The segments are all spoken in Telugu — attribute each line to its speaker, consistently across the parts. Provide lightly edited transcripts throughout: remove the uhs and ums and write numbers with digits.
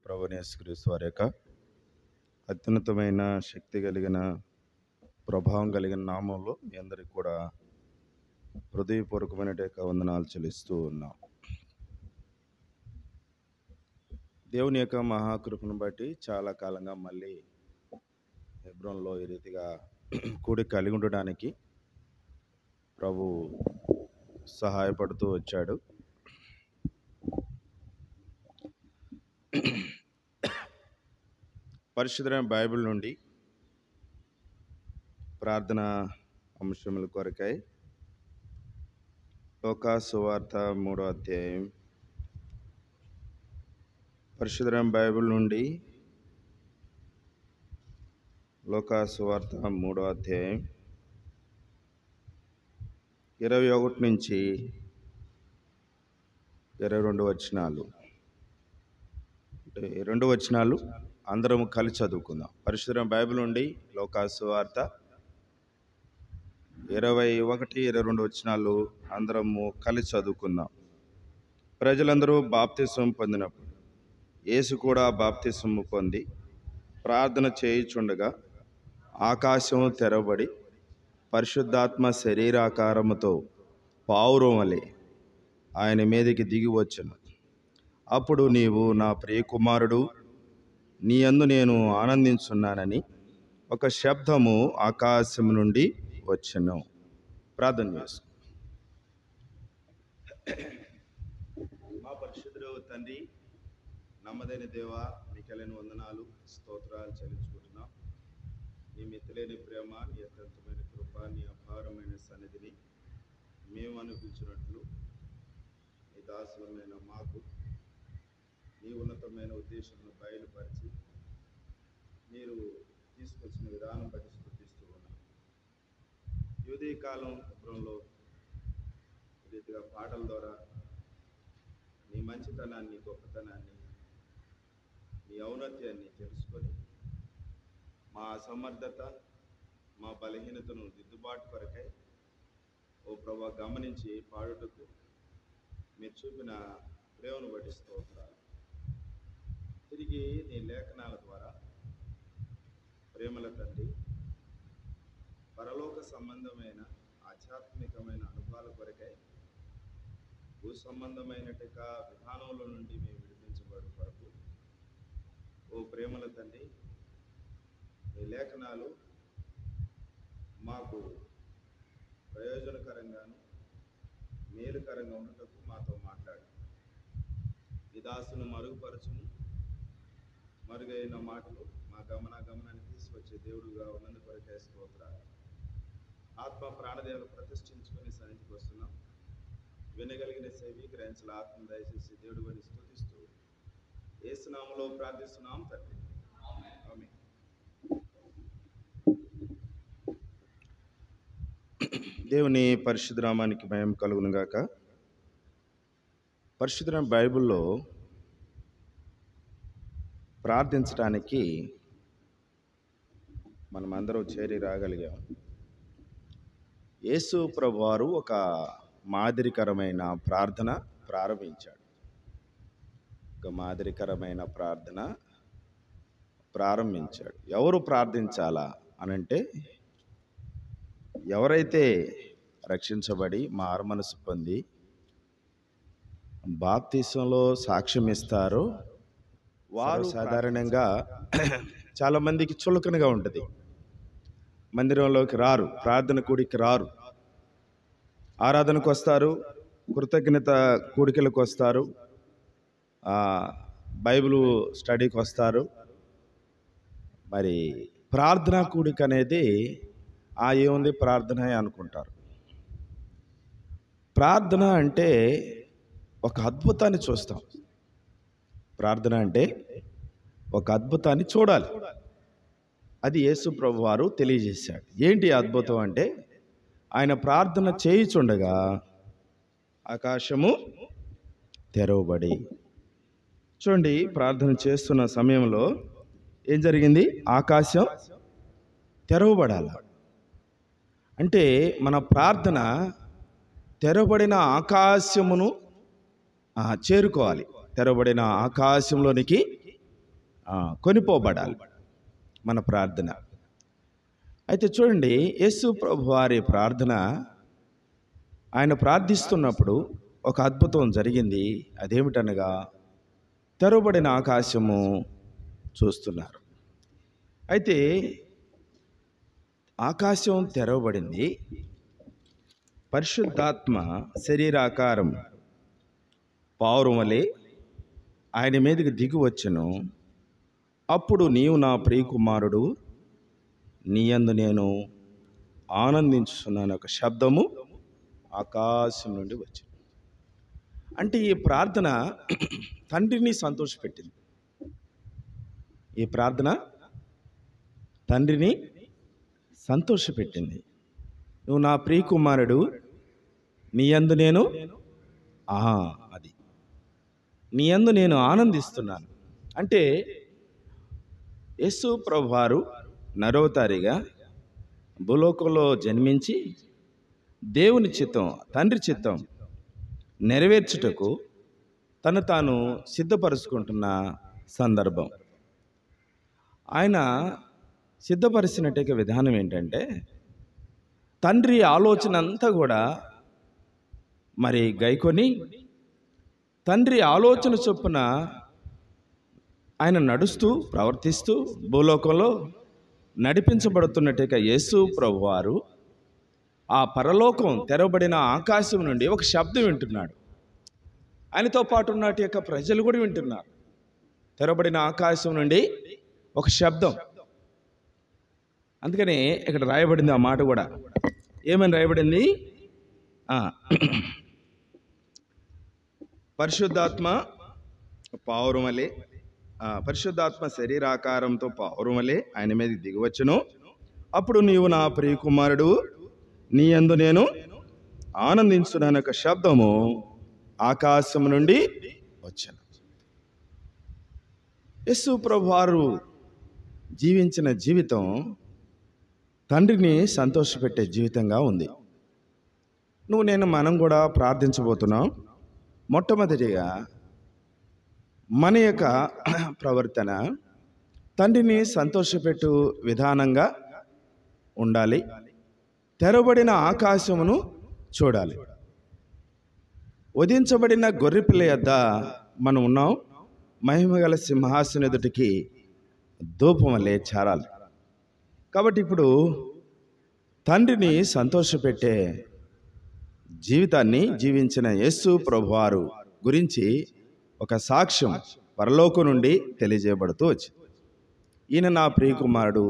Speaker 1: ప్రభువైన యేసుక్రీస్తు వారి యొక్క అత్యున్నతమైన శక్తి కలిగిన ప్రభావం కలిగిన నామంలో మీ అందరికీ కూడా హృదయపూర్వకమైన వందనాలు చెల్లిస్తూ ఉన్నాం. దేవుని యొక్క మహాకృపను బట్టి చాలా కాలంగా మళ్ళీ హెబ్రోన్లో ఈ రీతిగా కూడి కలిగి ఉండడానికి ప్రభు సహాయపడుతూ వచ్చాడు. పరిశుద్ధమైన బైబిల్ నుండి ప్రార్థన అంశముల కొరకై లూకా సువార్త 3వ అధ్యాయం. పరిశుద్ధమైన బైబిల్ నుండి లూకా సువార్త 3వ అధ్యాయం 21 నుంచి 22 వచనాలు. 2 వచనాలు అందరం కలిసి చదువుకుందాం. పరిశుద్ధమైన బైబిల్ నుండి లూకా సువార్త 21, 22 వచనాలు అందరము కలిసి చదువుకుందాం. ప్రజలందరూ బాప్తిసం పొందినప్పుడు యేసు కూడా బాప్తిసం పొంది ప్రార్థన చేయుచుండగా ఆకాశం తెరవబడి పరిశుద్ధాత్మ శరీరాకారముతో పావురం వలె ఆయన మీదకి దిగి వచ్చెను. అప్పుడు నీవు నా ప్రియ కుమారుడు, నీ యందు నేను ఆనందించున్నానని ఒక శబ్దము ఆకాశం నుండి వచ్చెను. ప్రార్థన చేసు. మా పరిశుద్ధుడు తండ్రి, నమ్మదైన దేవా, మీకెళ్ళని వందనాలు, స్తోత్రాలు చెల్లించుకుంటున్నాం. నీ మితిలేని ప్రేమ, నీ అత్యంతమైన కృప, నీ అపారమైన సన్నిధిని మేము అనుభవించినట్లు నీ దాసులమైన మాకు నీ ఉన్నతమైన ఉద్దేశాలను బయలుపరిచి మీరు తీసుకొచ్చిన విధానం బట్టి స్తుతిస్తూ ఉన్నాం. యువతీ కాలం హెబ్రోన్లో రీతిగా పాటల ద్వారా నీ మంచితనాన్ని, గొప్పతనాన్ని, నీ ఔన్నత్యాన్ని తెలుసుకొని మా అసమర్థత, మా బలహీనతను దిద్దుబాటు కొరకై ఓ ప్రభా గమనించి పాడుటకు మీరు చూపిన ప్రేమను బట్టి స్తోత్రాలు. తిరిగి నీ లేఖనాల ద్వారా ప్రేమల తండ్రి పరలోక సంబంధమైన ఆధ్యాత్మికమైన అనుభవాల కొరకై భూ సంబంధమైనట్టుక విధానంలో నుండి మేము విడిపించబడు కొరకు ఓ ప్రేమల తండ్రి నీ లేఖనాలు మాకు ప్రయోజనకరంగాను మేలుకరంగా ఉండటకు మాతో మాట్లాడు. నీ దాసును మరుగుపరచుము. మరుగైన మాటలు మా గమనాన్ని తీసుకొచ్చే దేవుడుగా ఉన్నందు కొరకే స్తోత్రాలు. ఆత్మ ప్రాణదేవులు ప్రతిష్ఠించుకొని సన్నిధికి వస్తున్నాం. వినగలిగిన సేవి గ్రహించాల ఆత్మ దయచేసి దేవుడు అని స్తుతిస్తూ యేసు నామములో ప్రార్థిస్తున్నాం తండ్రి, ఆమేన్. దేవుని పరిశుద్ధ నామానికి మహిమ కలుగును గాక. పరిశుద్ధ బైబిల్లో ప్రార్థించడానికి మనమందరం చేరి రాగలిగాం. యేసు ప్రభువారు ఒక మాదిరికరమైన ప్రార్థన ప్రారంభించాడు. ఎవరు ప్రార్థించాలా అనంటే, ఎవరైతే రక్షించబడి మారుమనసు పొంది బాప్తిసంలో సాక్ష్యం ఇస్తారో వారు సాధారణంగా చాలామందికి చులకనగా ఉంటుంది. మందిరంలోకి రారు, ప్రార్థన కూడికి రారు, ఆరాధనకు వస్తారు, కృతజ్ఞత కూడికలకు వస్తారు, బైబిల్ స్టడీకి వస్తారు. మరి ప్రార్థనా కూడిక అనేది ఏముంది ప్రార్థన అనుకుంటారు. ప్రార్థన అంటే ఒక అద్భుతాన్ని చూస్తాం. ప్రార్థన అంటే ఒక అద్భుతాన్ని చూడాలి. అది యేసు ప్రభువారు తెలియజేశాడు. ఏంటి అద్భుతం అంటే, ఆయన ప్రార్థన చేయుచుండగా ఆకాశము తెరవబడి. చూడండి, ప్రార్థన చేస్తున్న సమయంలో ఏం జరిగింది? ఆకాశం తెరవబడాలి. అంటే మన ప్రార్థన తెరవబడిన ఆకాశమును చేరుకోవాలి. తెరవబడిన ఆకాశంలోనికి కొనిపోబడాలి మన ప్రార్థన. అయితే చూడండి, యేసు ప్రభు వారి ప్రార్థన, ఆయన ప్రార్థిస్తున్నప్పుడు ఒక అద్భుతం జరిగింది. అదేమిటనగా తెరవబడిన ఆకాశము చూస్తున్నారు. అయితే ఆకాశం తెరవబడింది, పరిశుద్ధాత్మ శరీరాకారం పావురం వలె ఆయన మీదకి దిగి వచ్చెను. అప్పుడు నీవు నా ప్రియకుమారుడు, నీ యందు నేను ఆనందించుచున్నాను ఒక శబ్దము ఆకాశం నుండి వచ్చింది. అంటే ఈ ప్రార్థన తండ్రిని సంతోషపెట్టింది. ఈ ప్రార్థన తండ్రిని సంతోషపెట్టింది. నువ్వు నా ప్రియకుమారుడు, నీ యందు నేను అది నీ యందు నేను ఆనందిస్తున్నాను. అంటే యేసు ప్రభువారు నరవతారిగా భూలోకంలో జన్మించి దేవుని చిత్తం, తండ్రి చిత్తం నెరవేర్చుటకు తను తాను సిద్ధపరుచుకుంటున్న సందర్భం. ఆయన సిద్ధపరిచినట్టు విధానం ఏంటంటే, తండ్రి ఆలోచన అంతా కూడా మరి గైకొని, తండ్రి ఆలోచన చొప్పున ఆయన నడుస్తూ ప్రవర్తిస్తూ భూలోకంలో నడిపించబడుతున్నట్టుగా యేసు ప్రభువారు ఆ పరలోకం తెరవబడిన ఆకాశం నుండి ఒక శబ్దం వింటున్నాడు. ఆయనతో పాటు ఉన్నట్టు యొక్క ప్రజలు కూడా వింటున్నారు. తెరవబడిన ఆకాశం నుండి ఒక శబ్దం. అందుకని ఇక్కడ రాయబడింది ఆ మాట కూడా. ఏమని రాయబడింది? పరిశుద్ధాత్మ పావురం వలె, పరిశుద్ధాత్మ శరీరాకారంతో పావురం వలె ఆయన మీద దిగివచ్చును. అప్పుడు నీవు నా ప్రియకుమారుడు, నీ యందు నేను ఆనందించున్నాను ఒక శబ్దము ఆకాశం నుండి వచ్చాను. యేసు ప్రభువారు జీవించిన జీవితం తండ్రిని సంతోషపెట్టే జీవితంగా ఉంది. మనం కూడా ప్రార్థించబోతున్నాం. మొట్టమొదటిగా మన యొక్క ప్రవర్తన తండ్రిని సంతోషపెట్టు విధానంగా ఉండాలి. తెరవబడిన ఆకాశమును చూడాలి. ఉదించబడిన గొర్రెపిల్ల యొద్ద మనం ఉన్నాం. మహిమగల సింహాసనం ఎదుటికి ధూపం వలె చేరాలి. కాబట్టి ఇప్పుడు తండ్రిని సంతోషపెట్టే జీవితాన్ని జీవించిన యేసు ప్రభువారు గురించి ఒక సాక్ష్యం పరలోకం నుండి తెలియజేయబడుతూ వచ్చింది. ఈయన నా ప్రియకుమారుడు,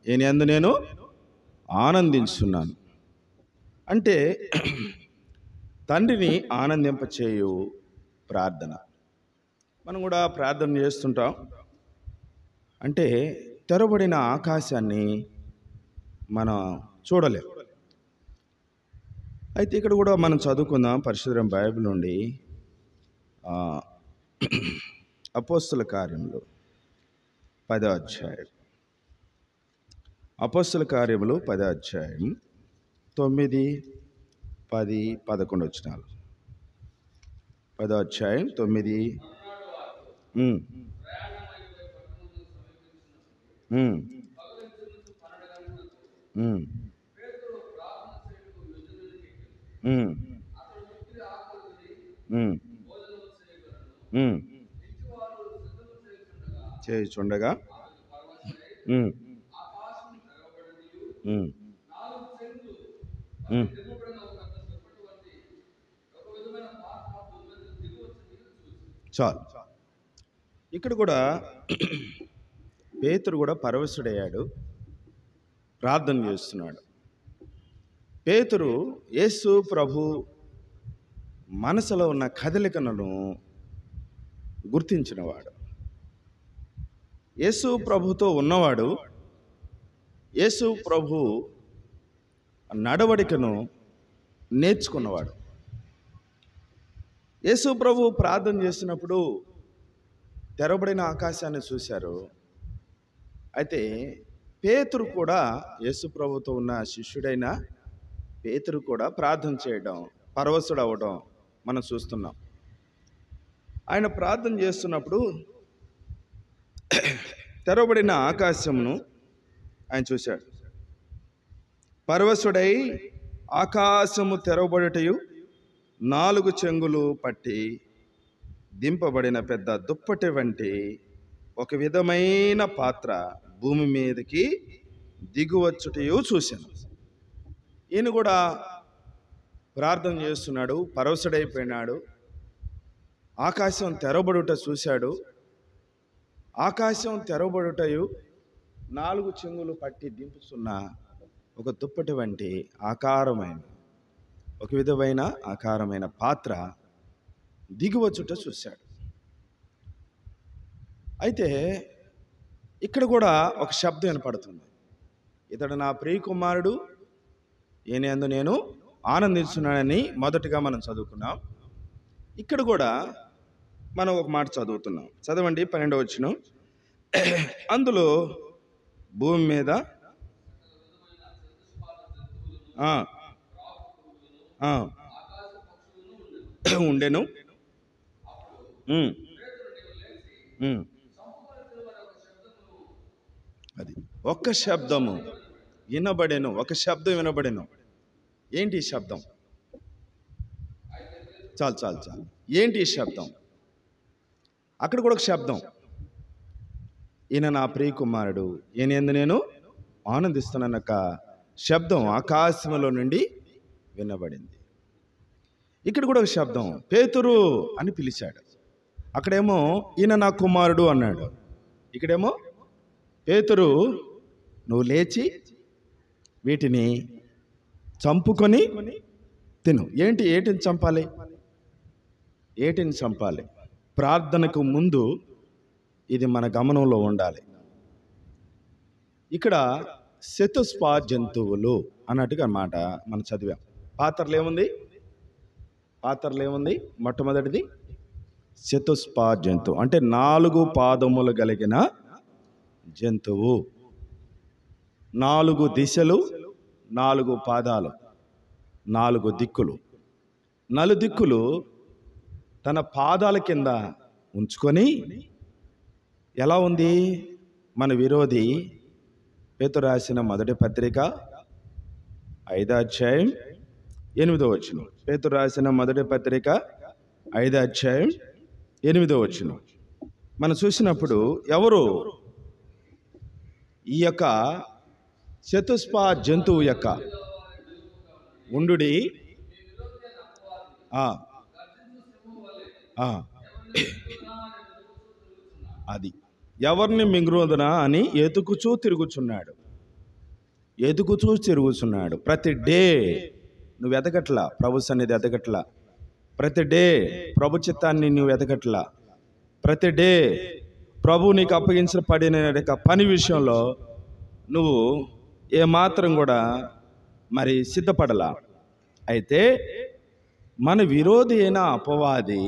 Speaker 1: ఈయన యందు నేను ఆనందించున్నాను. అంటే తండ్రిని ఆనందింపచేయు ప్రార్థన. మనం కూడా ప్రార్థన చేస్తుంటాం. అంటే తెరవబడిన ఆకాశాన్ని మనం చూడలేం. అయితే ఇక్కడ కూడా మనం చదువుకుందాం పరిశుద్ధ బైబిల్ నుండి. అపోస్తుల కార్యములు 10వ అధ్యాయం. అపోస్తుల కార్యములు 10వ అధ్యాయం 9, 10, 11 వచనాలు. 10వ అధ్యాయం 9. చేయుచుండగా చాలు. ఇక్కడ కూడా పేతురు కూడా పరవశుడయ్యాడు, ప్రార్థన చేస్తున్నాడు. పేతురు యేసు ప్రభు మనసులో ఉన్న కదలికలను గుర్తించినవాడు. యేసు ప్రభుతో ఉన్నవాడు. యేసు ప్రభు నడవడికను నేర్చుకున్నవాడు. యేసు ప్రభు ప్రార్థన చేసినప్పుడు తెరవబడిన ఆకాశాన్ని చూశారు. అయితే పేతురు కూడా, యేసు ప్రభుతో ఉన్న శిష్యుడైన పేతురు కూడా ప్రార్థన చేయడం, పరవశుడు అవ్వడం మనం చూస్తున్నాం. ఆయన ప్రార్థన చేస్తున్నప్పుడు తెరవబడిన ఆకాశమును ఆయన చూశాడు. పరవశుడై ఆకాశము తెరవబడుటయు 4 చెంగులు పట్టి దింపబడిన పెద్ద దుప్పటి వంటి ఒక విధమైన పాత్ర భూమి మీదకి దిగువచ్చుటయు చూశాను. ఈయన కూడా ప్రార్థన చేస్తున్నాడు, పరవశుడైపోయినాడు. ఆకాశం తెరవబడుట చూశాడు. ఆకాశం తెరవబడుటయు 4 చెంగులు పట్టి దింపుతున్న ఒక దుప్పటి వంటి ఆకారమైన ఒక విధమైన ఆకారమైన పాత్ర దిగువచ్చుట చూశాడు. అయితే ఇక్కడ కూడా ఒక శబ్దం వినపడుతుంది. ఇతడు నా ప్రియ కుమారుడు, ఈయనందు నేను ఆనందిస్తున్నానని మొదటగా మనం చదువుకున్నాం. ఇక్కడ కూడా మనం ఒక మాట చదువుతున్నాం. చదవండి 12వ వచనం. అందులో భూమి మీద ఉండెను. అది ఒక్క శబ్దము వినబడెను. ఒక శబ్దం వినబడెను. ఏంటి శబ్దం? చాలు. ఏంటి శబ్దం? అక్కడ కూడా ఒక శబ్దం. ఈయన నా ప్రియ కుమారుడు, ఈయనందు నేను ఆనందిస్తున్నానక్క శబ్దం ఆకాశంలో నుండి వినబడింది. ఇక్కడ కూడా ఒక శబ్దం, పేతురు అని పిలిచాడు. అక్కడేమో ఈయన నా కుమారుడు అన్నాడు. ఇక్కడేమో పేతురు, నువ్వు లేచి వీటిని చంపుకొని తిను. ఏటిని చంపాలి? ఏటిని చంపాలి? ప్రార్థనకు ముందు ఇది మన గమనంలో ఉండాలి. ఇక్కడ చతుష్పా జంతువులు అన్నట్టుగా అన్నమాట మనం చదివాం. పాత్రలు ఏముంది? మొట్టమొదటిది చతుష్పా జంతువు, అంటే 4 పాదములు కలిగిన జంతువు. 4 దిశలు, 4 పాదాలు, 4 దిక్కులు. నలుదిక్కులు తన పాదాల కింద ఉంచుకొని ఎలా ఉంది? మన విరోధి పేతురు రాసిన మొదటి పత్రిక 5వ అధ్యాయం 8వ వచనం. పేతురు రాసిన మొదటి పత్రిక 5వ అధ్యాయం 8వ వచనం మనం చూసినప్పుడు ఎవరు ఈ యొక్క చతుష్పా జంతువు యొక్క ఉండుడి అది ఎవరిని మింగురుదనా అని ఎతుకుచూ తిరుగుచున్నాడు. ప్రతి డే నువ్వు ఎదగట్లా, ప్రభు సన్నిధి ఎదగట్లా. ప్రతి డే ప్రభు చిత్తాన్ని నువ్వు ఎదగట్లా. ప్రతి డే ప్రభు నీకు అప్పగించిన పడిన పని విషయంలో నువ్వు ఏమాత్రం కూడా మరి సిద్ధపడలా. అయితే మన విరోధి అయిన అపవాది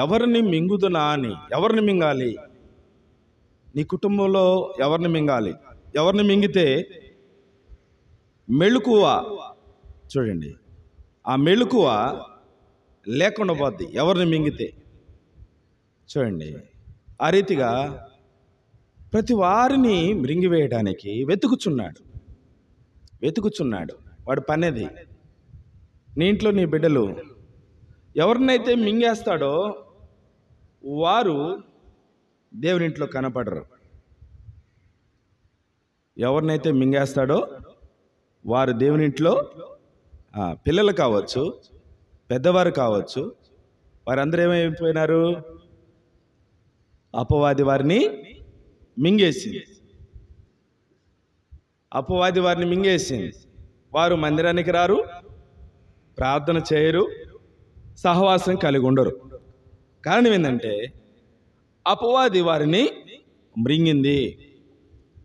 Speaker 1: ఎవరిని మింగుదునా అని, ఎవరిని మింగాలి? నీ కుటుంబంలో ఎవరిని మింగాలి? ఎవరిని మింగితే మెళుకువ, చూడండి, ఆ మెళుకువ లేకుండా పోద్ది ఎవరిని మింగితే. చూడండి, ఆ రీతిగా ప్రతి వారిని మృంగివేయడానికి వెతుకుచున్నాడు. వాడు పనేది. నీ ఇంట్లో నీ బిడ్డలు ఎవరినైతే మింగేస్తాడో వారు దేవునింట్లో కనపడరు. ఎవరినైతే మింగేస్తాడో వారు దేవునింట్లో, పిల్లలు కావచ్చు, పెద్దవారు కావచ్చు, వారందరూ ఏమైపోయినారు? అపవాది వారిని మింగేసింది. వారు మందిరానికి రారు, ప్రార్థన చేయరు, సహవాసం కలిగి ఉండరు. కారణం ఏంటంటే అపవాది వారిని మృంగింది.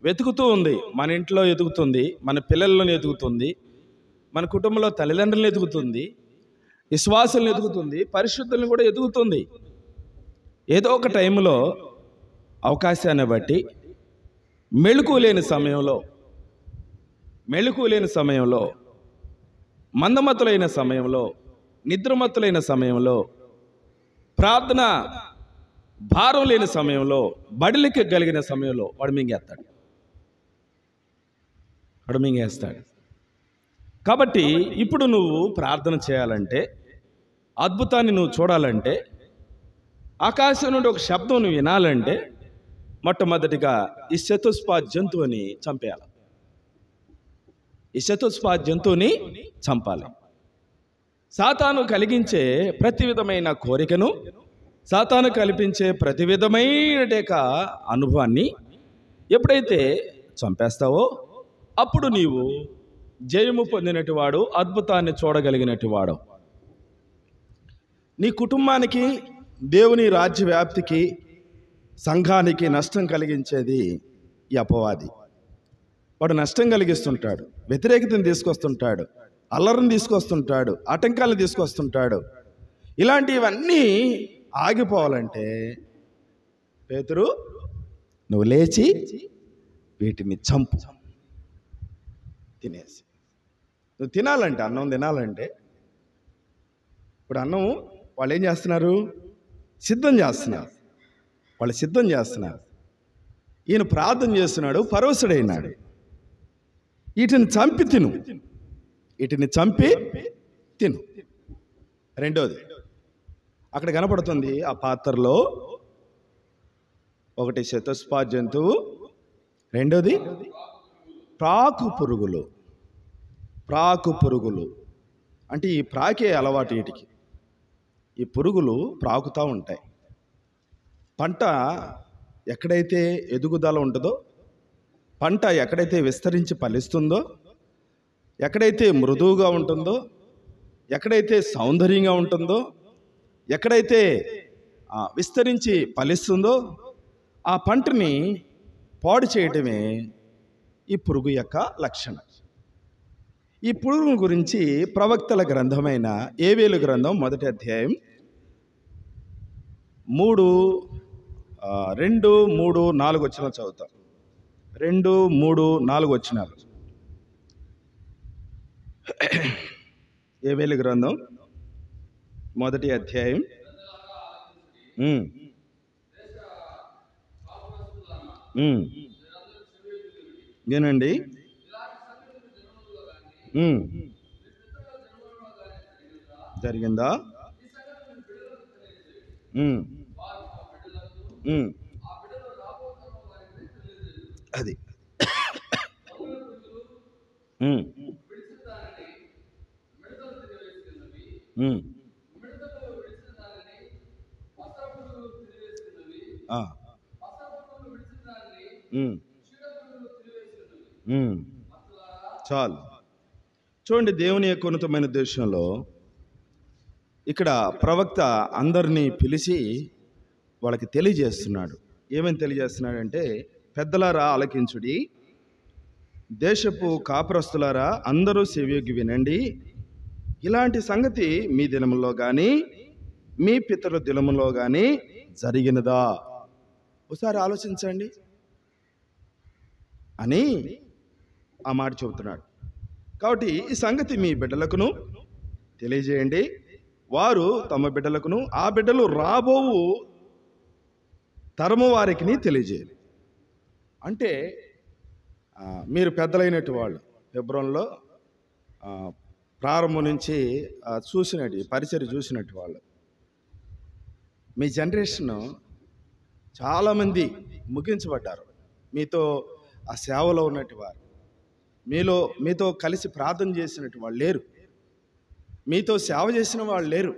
Speaker 1: వెతుకుతూ ఉంది. మన ఇంట్లో ఎదుగుతుంది, మన పిల్లలను ఎదుగుతుంది, మన కుటుంబంలో తల్లిదండ్రులను ఎదుగుతుంది, విశ్వాసులను ఎదుగుతుంది, పరిశుద్ధులను కూడా ఎదుగుతుంది. ఏదో ఒక టైంలో అవకాశాన్ని బట్టి మెళుకు లేని సమయంలో, మందమతులైన సమయంలో, నిద్రమత్తులైన సమయంలో, ప్రార్థన భారం లేని సమయంలో, బడిలికి కలిగిన సమయంలో వాడు మింగేస్తాడు. కాబట్టి ఇప్పుడు నువ్వు ప్రార్థన చేయాలంటే, అద్భుతాన్ని నువ్వు చూడాలంటే, ఆకాశం నుండి ఒక శబ్దం నువ్వు వినాలంటే, మొట్టమొదటిగా ఈ చతుష్పాద జంతువుని చంపేయాలి. ఈ చతుష్పాద జంతువుని చంపాలి. సాతాను కలిగించే ప్రతి విధమైన కోరికను, సాతాను కల్పించే ప్రతి విధమైన అనుభవాన్ని ఎప్పుడైతే చంపేస్తావో అప్పుడు నీవు జయము పొందినటి వాడు, అద్భుతాన్ని చూడగలిగినటి వాడు. నీ కుటుంబానికి, దేవుని రాజ్య వ్యాప్తికి, సంఘానికి నష్టం కలిగించేది ఈ అపవాది. వాడు నష్టం కలిగిస్తుంటాడు, వ్యతిరేకతను తీసుకొస్తుంటాడు, అల్లరిని తీసుకొస్తుంటాడు, ఆటంకాలను తీసుకొస్తుంటాడు. ఇలాంటివన్నీ ఆగిపోవాలంటే పేతురు, నువ్వు లేచి వీటిని చంపు. తినేసి నువ్వు తినాలంటే, అన్నం తినాలంటే, ఇప్పుడు అన్నం వాళ్ళు ఏం చేస్తున్నారు? సిద్ధం చేస్తున్నారు. ఈయన ప్రార్థన చేస్తున్నాడు, పరవశుడైనాడు. వీటిని చంపి తిను. రెండోది అక్కడ కనపడుతుంది, ఆ పాత్రలో ఒకటి చతుష్పాద జంతువు, రెండోది ప్రాకు పురుగులు. అంటే ఈ ప్రాకే అలవాటు వీటికి. ఈ పురుగులు ప్రాకుతూ ఉంటాయి. పంట ఎక్కడైతే ఎదుగుదల ఉంటుందో, పంట ఎక్కడైతే విస్తరించి ఫలిస్తుందో, ఎక్కడైతే మృదువుగా ఉంటుందో, ఎక్కడైతే సౌందర్యంగా ఉంటుందో, ఎక్కడైతే విస్తరించి ఫలిస్తుందో ఆ పంటని పాడు చేయటమే ఈ పురుగు యొక్క లక్షణం. ఈ పురుగు గురించి ప్రవక్తల గ్రంథమైన ఏవేలు గ్రంథం 1వ అధ్యాయం 2, 3, 4 వచనాలు చదువుతాం. 2, 3, 4 వచనాలు. ఏవేలు గ్రంథం 1వ అధ్యాయం. ఏనండి, జరిగిందా? అది చాలు. చూడండి, దేవుని యొక్క ఉన్నతమైన ఉద్దేశంలో ఇక్కడ ప్రవక్త అందరినీ పిలిచి వాళ్ళకి తెలియజేస్తున్నాడు. ఏమని తెలియజేస్తున్నాడంటే, పెద్దలారా ఆలకించుడి, దేశపు కాపురస్తులారా అందరూ చెవియొగ్గి వినండి. ఇలాంటి సంగతి మీ దినములో కానీ మీ పితరుల దినములో కానీ జరిగినదా? ఒకసారి ఆలోచించండి అని ఆ మాట చెబుతున్నాడు. కాబట్టి ఈ సంగతి మీ బిడ్డలకును తెలియజేయండి, వారు తమ బిడ్డలకును, ఆ బిడ్డలు రాబోవు తరము వారికి తెలియజేయాలి. అంటే మీరు పెద్దలైనట్టు వాళ్ళు హెబ్రోన్లో ప్రారంభం నుంచి చూసినట్టు పరిచర్య చూసినట్టు వాళ్ళు, మీ జనరేషన్ చాలామంది ముగించబడ్డారు. మీతో ఆ సేవలో ఉన్నట్టు వారు, మీతో కలిసి ప్రార్థన చేసినట్టు వాళ్ళు లేరు, మీతో సేవ చేసిన వాళ్ళు లేరు,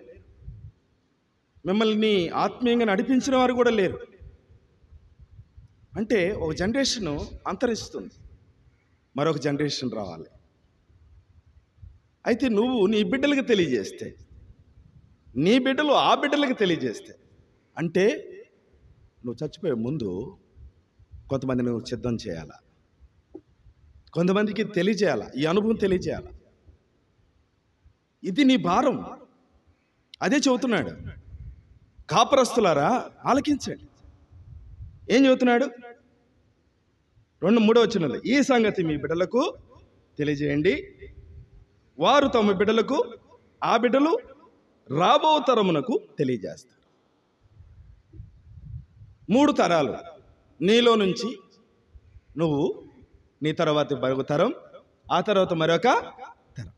Speaker 1: మిమ్మల్ని ఆత్మీయంగా నడిపించిన వారు కూడా లేరు. అంటే ఒక జనరేషన్ అంతరిస్తుంది, మరొక జనరేషన్ రావాలి. అయితే నువ్వు నీ బిడ్డలకు తెలియజేస్తే, నీ బిడ్డలు ఆ బిడ్డలకు తెలియజేస్తే, అంటే నువ్వు చచ్చిపోయే ముందు కొంతమంది నువ్వు సిద్ధం చేయాలా, కొంతమందికి తెలియజేయాలా, ఈ అనుభవం తెలియజేయాలా. ఇది నీ భారం. అదే చెబుతున్నాడు, కాపురస్తులారా ఆలకించండి. ఏం చెబుతున్నాడు? 2, 3 వచనాలు. ఈ సంగతి మీ బిడ్డలకు తెలియజేయండి, వారు తమ బిడ్డలకు, ఆ బిడ్డలు రాబో తరమునకు తెలియజేస్తారు. 3 తరాలు నీలో నుంచి నువ్వు, నీ తర్వాత మరొక తరం, ఆ తర్వాత మరొక తరం,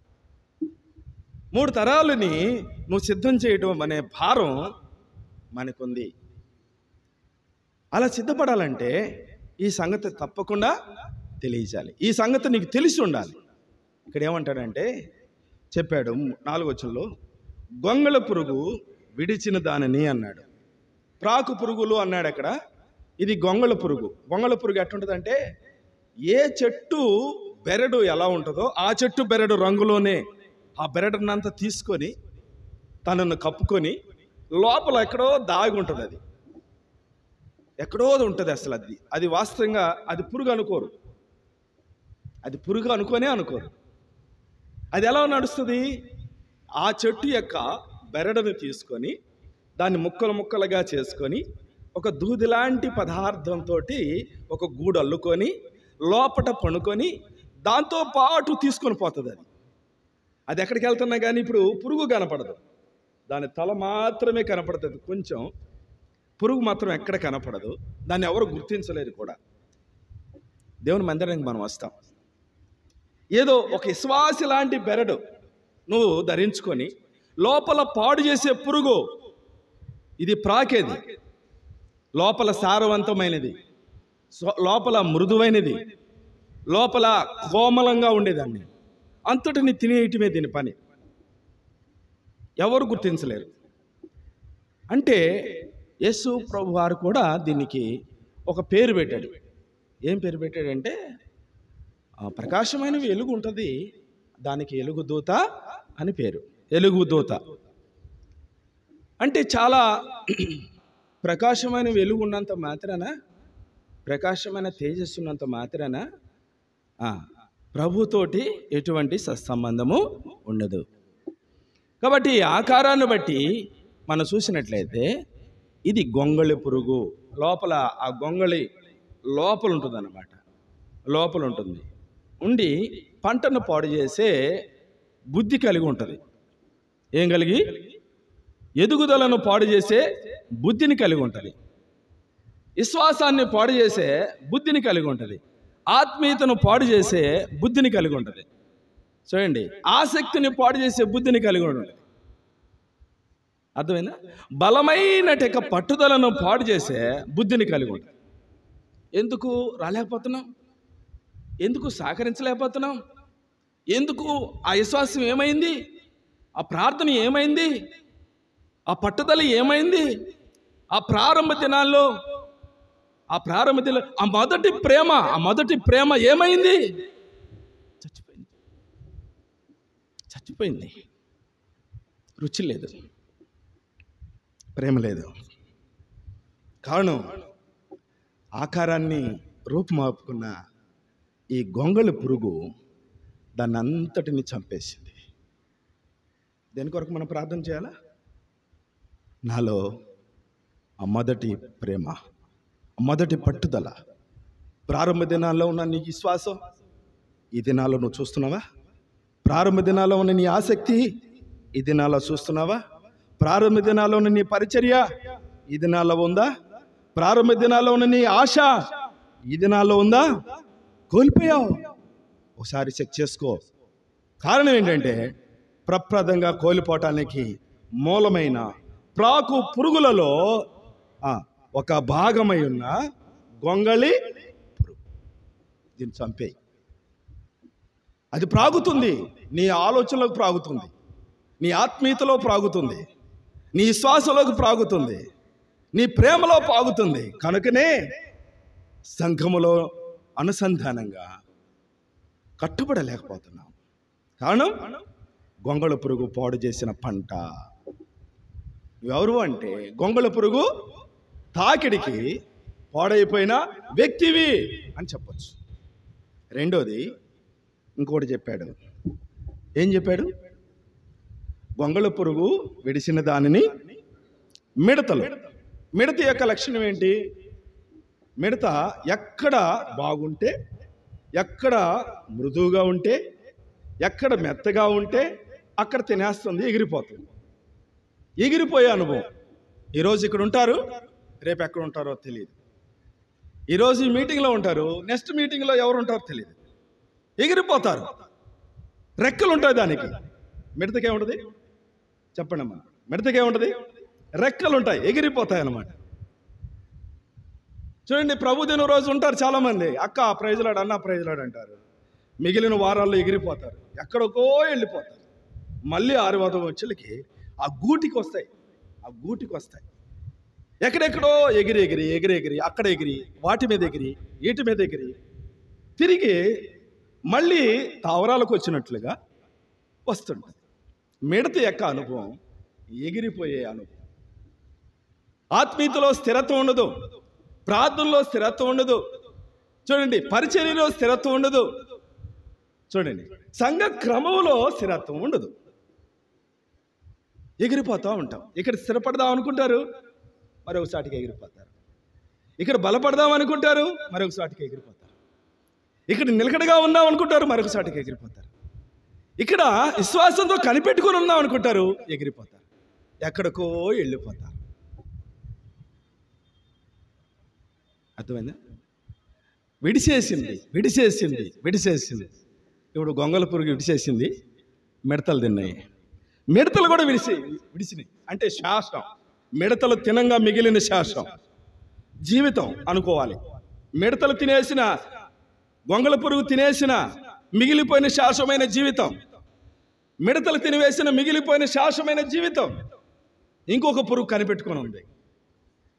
Speaker 1: 3 తరాలని నువ్వు సిద్ధం చేయడం అనే భారం మనకుంది. అలా సిద్ధపడాలంటే ఈ సంగతి తప్పకుండా తెలియజేయాలి. ఈ సంగతి నీకు తెలిసి ఉండాలి. ఇక్కడ ఏమంటాడంటే చెప్పాడు 4వ వచనంలో, గొంగళ పురుగు విడిచిన దానిని అన్నాడు. ప్రాకు పురుగులు అన్నాడు అక్కడ. ఇది గొంగళ పురుగు. గొంగళ పురుగు ఎట్టుంటుందంటే, ఏ చెట్టు బెరడు ఎలా ఉంటుందో ఆ చెట్టు బెరడు రంగులోనే ఆ బెరడునంతా తీసుకొని తనను కప్పుకొని లోపల ఎక్కడో దాగి ఉంటుంది. అది ఎక్కడో ఉంటుంది. అసలు అది వాస్తవంగా అది పురుగు అనుకోరు. అది పురుగు అనుకోరు. అది ఎలా నడుస్తుంది? ఆ చెట్టు యొక్క బెరడును తీసుకొని దాన్ని ముక్కలు ముక్కలుగా చేసుకొని ఒక దూదిలాంటి పదార్థంతో ఒక గూడు అల్లుకొని లోపట పనుకొని దాంతో పాటు తీసుకొని పోతుంది. అది ఎక్కడికి వెళ్తున్నా కానీ ఇప్పుడు పురుగు కనపడదు. దాని తల మాత్రమే కనపడుతుంది. కొంచెం పురుగు మాత్రం ఎక్కడ కనపడదు. దాన్ని ఎవరు గుర్తించలేరు కూడా. దేవుని మందిరానికి మనం వస్తాం. ఏదో ఒక విశ్వాసి లాంటి బెరడు నువ్వు ధరించుకొని లోపల పాడు చేసే పురుగు, ఇది ప్రాకేది, లోపల సారవంతమైనది, లోపల మృదువైనది, లోపల కోమలంగా ఉండేదాన్ని అంతటిని తినేయటమే దీని పని. ఎవరు గుర్తించలేరు. అంటే యేసు ప్రభు వారు కూడా దీనికి ఒక పేరు పెట్టాడు. ఏం పేరు పెట్టాడంటే, ప్రకాశమైన వెలుగు ఉంటుంది, దానికి ఎలుగుదూత అని పేరు. ఎలుగుదూత అంటే చాలా ప్రకాశమైన వెలుగు ఉన్నంత మాత్రాన, ప్రకాశమైన తేజస్సు ఉన్నంత మాత్రాన ప్రభుతోటి ఎటువంటి సత్సంబంధము ఉండదు. కాబట్టి ఆకారాన్ని బట్టి మనం చూసినట్లయితే ఇది గొంగళి పురుగు. లోపల ఆ గొంగళి లోపల ఉంటుంది అన్నమాట. లోపల ఉంటుంది. ఉండి పంటను పాడు చేసే బుద్ధి కలిగి ఉంటుంది. ఏం కలిగి? ఎదుగుదలను పాడు చేసే బుద్ధిని కలిగి ఉంటుంది. విశ్వాసాన్ని పాడు చేసే బుద్ధిని కలిగి ఉంటుంది. ఆత్మీయతను పాడు చేసే బుద్ధిని కలిగి ఉంటుంది. చూడండి, ఆసక్తిని పాడు చేసే బుద్ధిని కలిగి ఉంటుంది. అర్థమైందా? బలమైన పట్టుదలను పాడు చేసే బుద్ధిని కలిగి ఉంటుంది. ఎందుకు రాలేకపోతున్నాం? ఎందుకు సహకరించలేకపోతున్నాం? ఎందుకు ఆ విశ్వాసం ఏమైంది? ఆ ప్రార్థన ఏమైంది? ఆ పట్టుదల ఏమైంది? ఆ ప్రారంభ దినాల్లో ఆ మొదటి ప్రేమ ఏమైంది? చచ్చిపోయింది. రుచి లేదు, ప్రేమ లేదు. కారణం ఆకారాన్ని రూపుమాపుకున్న ఈ గొంగళి పురుగు దాన్ని అంతటిని చంపేసింది. దేని కొరకు మనం ప్రార్థన చేయాలా? నాలో ఆ మొదటి ప్రేమ, మొదటి పట్టుదల, ప్రారంభ దినాల్లో ఉన్న నీ విశ్వాసం ఈ దినాల్లో నువ్వు చూస్తున్నావా? ప్రారంభ దినాల్లో ఉన్న నీ ఆసక్తి ఈ దినాల్లో చూస్తున్నావా? ప్రారంభ దినాల్లో ఉన్న నీ పరిచర్య ఈ దినాల్లో ఉందా? ప్రారంభ దినాల్లో ఉన్న నీ ఆశ ఈ దినాల్లో ఉందా? కోల్పోయావు. ఒకసారి చెక్ చేసుకో. కారణం ఏంటంటే, ప్రప్రదంగా కోల్పోవటానికి మూలమైన ప్రాకు పురుగులలో ఒక భాగమై ఉన్న గొంగళి పురుగు. దీన్ని చంపేయి. అది ప్రాగుతుంది, నీ ఆలోచనలకు ప్రాగుతుంది, నీ ఆత్మీయతలో ప్రాగుతుంది, నీ విశ్వాసంలోకి ప్రాగుతుంది, నీ ప్రేమలో ప్రాగుతుంది. కనుకనే సంఘములో అనుసంధానంగా కట్టుబడలేకపోతున్నాం. కారణం గొంగళ పురుగు పాడు చేసిన పంట. ఎవరు అంటే గొంగళ పురుగు తాకిడికి పాడైపోయిన వ్యక్తివి అని చెప్పచ్చు. రెండోది ఇంకోటి చెప్పాడు. ఏం చెప్పాడు? గొంగళ పురుగు విడిసిన దానిని మిడతలు. మిడత యొక్క లక్షణం ఏంటి? మిడత ఎక్కడ బాగుంటే, ఎక్కడ మృదువుగా ఉంటే, ఎక్కడ మెత్తగా ఉంటే అక్కడ తినేస్తుంది, ఎగిరిపోతుంది. ఎగిరిపోయే అనుభవం. ఈరోజు ఇక్కడ ఉంటారు, రేపు ఎక్కడ ఉంటారో తెలియదు. ఈరోజు ఈ మీటింగ్లో ఉంటారు, నెక్స్ట్ మీటింగ్లో ఎవరు ఉంటారో తెలియదు. ఎగిరిపోతారు. రెక్కలు ఉంటాయి దానికి. మిడతకేముంటుంది చెప్పండి అమ్మా? మిడతకేముంటుంది? రెక్కలు ఉంటాయి, ఎగిరిపోతాయి అన్నమాట. చూడండి, ప్రభు దిన రోజు ఉంటారు చాలామంది, అక్క ప్రైజ్లాడు, అన్న ప్రైజ్లాడు అంటారు. మిగిలిన వారాల్లో ఎగిరిపోతారు, ఎక్కడికో వెళ్ళిపోతారు. మళ్ళీ 6వ వచ్చలకి ఆ గూటికి వస్తాయి. ఎక్కడెక్కడో ఎగిరి అక్కడ ఎగిరి, వాటి మీద ఎగిరి, వీటి మీద ఎగిరి, తిరిగి మళ్ళీ తావరాలకు వచ్చినట్లుగా వస్తుంటుంది. మిడత యొక్క అనుభవం ఎగిరిపోయే అనుభవం. ఆత్మీయతలో స్థిరత్వం ఉండదు, ప్రార్థనలో స్థిరత్వం ఉండదు, చూడండి పరిచర్యలో స్థిరత్వం ఉండదు, చూడండి సంఘ క్రమంలో స్థిరత్వం ఉండదు. ఎగిరిపోతూ ఉంటాం. ఇక్కడ స్థిరపడదాం అనుకుంటారు, మరొకసాటికి ఎగిరిపోతారు. ఇక్కడ బలపడదాం అనుకుంటారు, మరొకసాటికి ఎగిరిపోతారు. ఇక్కడ నిలకడగా ఉందాం అనుకుంటారు, మరొకసాటికి ఎగిరిపోతారు. ఇక్కడ విశ్వాసంతో కనిపెట్టుకుని ఉందాం అనుకుంటారు, ఎగిరిపోతారు, ఎక్కడికో వెళ్ళిపోతారు. అర్థమైందా? విడిచేసింది. ఇప్పుడు గొంగళ పురుగు విడిచేసింది, మిడతలు తిన్నాయి. మిడతలు కూడా విడిచినాయి. అంటే శాశ్వతం. మిడతలు తినంగా మిగిలిన శాశ్వతం జీవితం అనుకోవాలి. మిడతలు తినేసిన, గొంగళ పురుగు తినేసిన మిగిలిపోయిన శాశ్వతమైన జీవితం, మిడతలు తినివేసిన మిగిలిపోయిన శాశ్వతమైన జీవితం. ఇంకొక పురుగు కనిపెట్టుకొని ఉంది.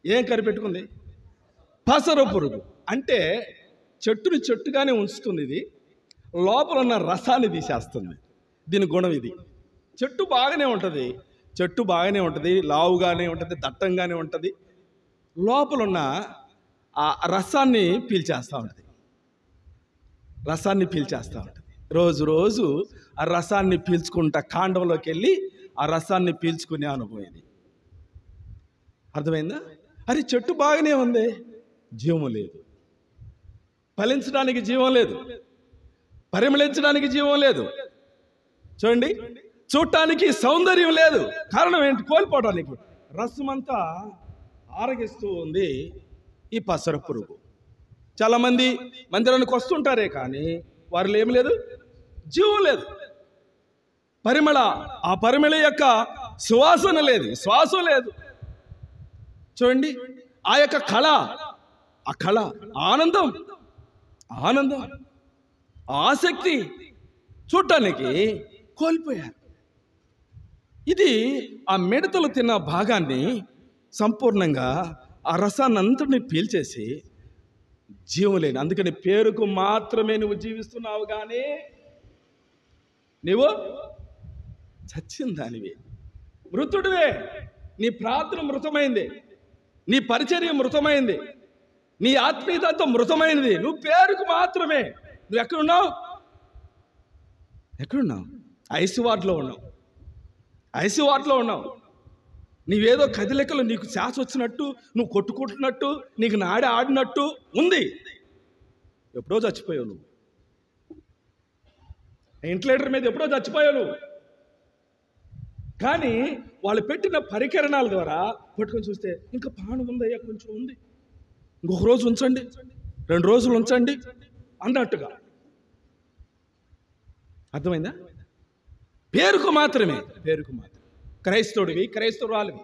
Speaker 1: ఏం కనిపెట్టుకుంది? పసర పురుగు. అంటే చెట్టుని చెట్టుగానే ఉంచుతుంది, ఇది లోపల ఉన్న రసాన్ని తీసేస్తుంది. దీని గుణం ఇది. చెట్టు బాగానే ఉంటుంది, లావుగానే ఉంటుంది, దట్టంగానే ఉంటుంది, లోపల ఉన్న ఆ రసాన్ని పీల్చేస్తూ ఉంటుంది. రోజు ఆ రసాన్ని పీల్చుకుంటా కాండంలోకి వెళ్ళి ఆ రసాన్ని పీల్చుకునే అనుభవం ఇది. అర్థమైందా? అరే చెట్టు బాగానే ఉంది, జీవం లేదు, ఫలించడానికి జీవం లేదు, పరిమళించడానికి జీవం లేదు, చూడండి చూడటానికి సౌందర్యం లేదు. కారణం ఏంటి? కోల్పోవడానికి. రసమంతా ఆరగిస్తూ ఉంది ఈ పసర పురుగు. చాలామంది మందిరానికి వస్తుంటారే కానీ వారిలో ఏమి లేదు, జీవం లేదు, ఆ పరిమళ యొక్క సువాసన లేదు, శ్వాసం లేదు. చూడండి ఆ యొక్క కళ, ఆనందం, ఆసక్తి చూడటానికి కోల్పోయారు. ఇది ఆ మిడతలు తిన్న భాగాన్ని సంపూర్ణంగా ఆ రసాన్ని అంతటిని పీల్చేసి జీవం లేని. అందుకని పేరుకు మాత్రమే నువ్వు జీవిస్తున్నావు, కానీ నువ్వు చచ్చిన దానివి, మృతుడివే. నీ ప్రార్థన మృతమైంది, నీ పరిచర్య మృతమైంది, నీ ఆత్మీయతతో మృతమైనది. నువ్వు పేరుకు మాత్రమే. నువ్వు ఎక్కడున్నావు? ఐసీవార్డులో ఉన్నావు. నీవేదో కదిలికలు, నీకు శ్వాస వచ్చినట్టు, నువ్వు కొట్టుకుంటున్నట్టు, నీకు నాడి ఆడినట్టు ఉంది. ఎప్పుడో చచ్చిపోయావు నువ్వు. వెంటిలేటర్ మీద ఎప్పుడో చచ్చిపోయావు నువ్వు. కానీ వాళ్ళు పెట్టిన పరికరణాల ద్వారా పట్టుకొని చూస్తే ఇంకా ప్రాణం ఉందయ్యా, కొంచెం ఉంది, ఇంకొక రోజు ఉంచండి, 2 రోజులు ఉంచండి అన్నట్టుగా. అర్థమైందా? పేరుకు మాత్రమే. క్రైస్తవుడివి, క్రైస్తవురాలివి,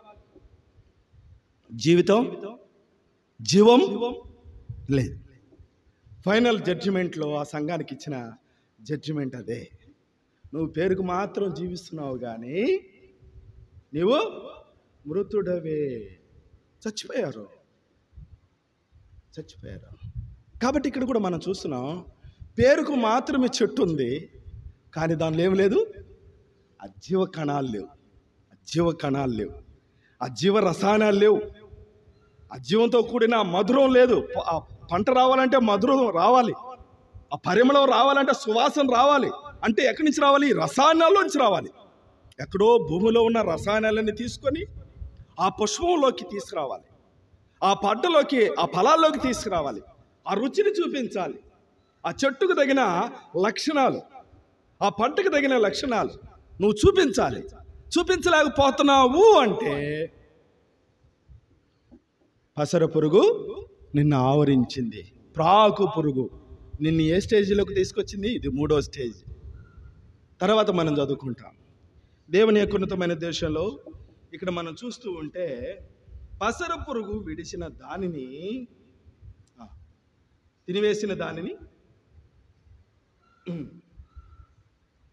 Speaker 1: జీవం లేదు. ఫైనల్ జడ్జిమెంట్లో ఆ సంఘానికి ఇచ్చిన జడ్జిమెంట్ అదే. నువ్వు పేరుకు మాత్రం జీవిస్తున్నావు, కానీ నీవు మృతుడవే. చచ్చిపోయారు. కాబట్టి ఇక్కడ కూడా మనం చూస్తున్నాం, పేరుకు మాత్రమే చెట్టు ఉంది, కానీ దానిలో ఏమి లేదు, ఆ జీవ కణాలు లేవు, ఆ జీవ రసాయనాలు లేవు, ఆ జీవంతో కూడిన మధురం లేదు. ఆ పంట రావాలంటే మధురం రావాలి, ఆ పరిమళం రావాలంటే సువాసన రావాలి. అంటే ఎక్కడి నుంచి రావాలి? రసాయనాల్లోంచి రావాలి. ఎక్కడో భూమిలో ఉన్న రసాయనాలన్నీ తీసుకొని ఆ పుష్పంలోకి తీసుకురావాలి, ఆ పంటలోకి, ఆ ఫలాల్లోకి తీసుకురావాలి, ఆ రుచిని చూపించాలి, ఆ చెట్టుకు తగిన లక్షణాలు, ఆ పంటకు తగిన లక్షణాలు నువ్వు చూపించాలి. చూపించలేకపోతున్నావు అంటే పసర పురుగు నిన్ను ఆవరించింది. ప్రాకు పురుగు నిన్ను ఏ స్టేజ్లోకి తీసుకొచ్చింది? ఇది 3వ స్టేజ్. తర్వాత మనం చదువుకుంటాం. దేవుని యొక్క ఉన్నతమైన దేశంలో ఇక్కడ మనం చూస్తూ ఉంటే పసర పురుగు విడిచిన దానిని, తినివేసిన దానిని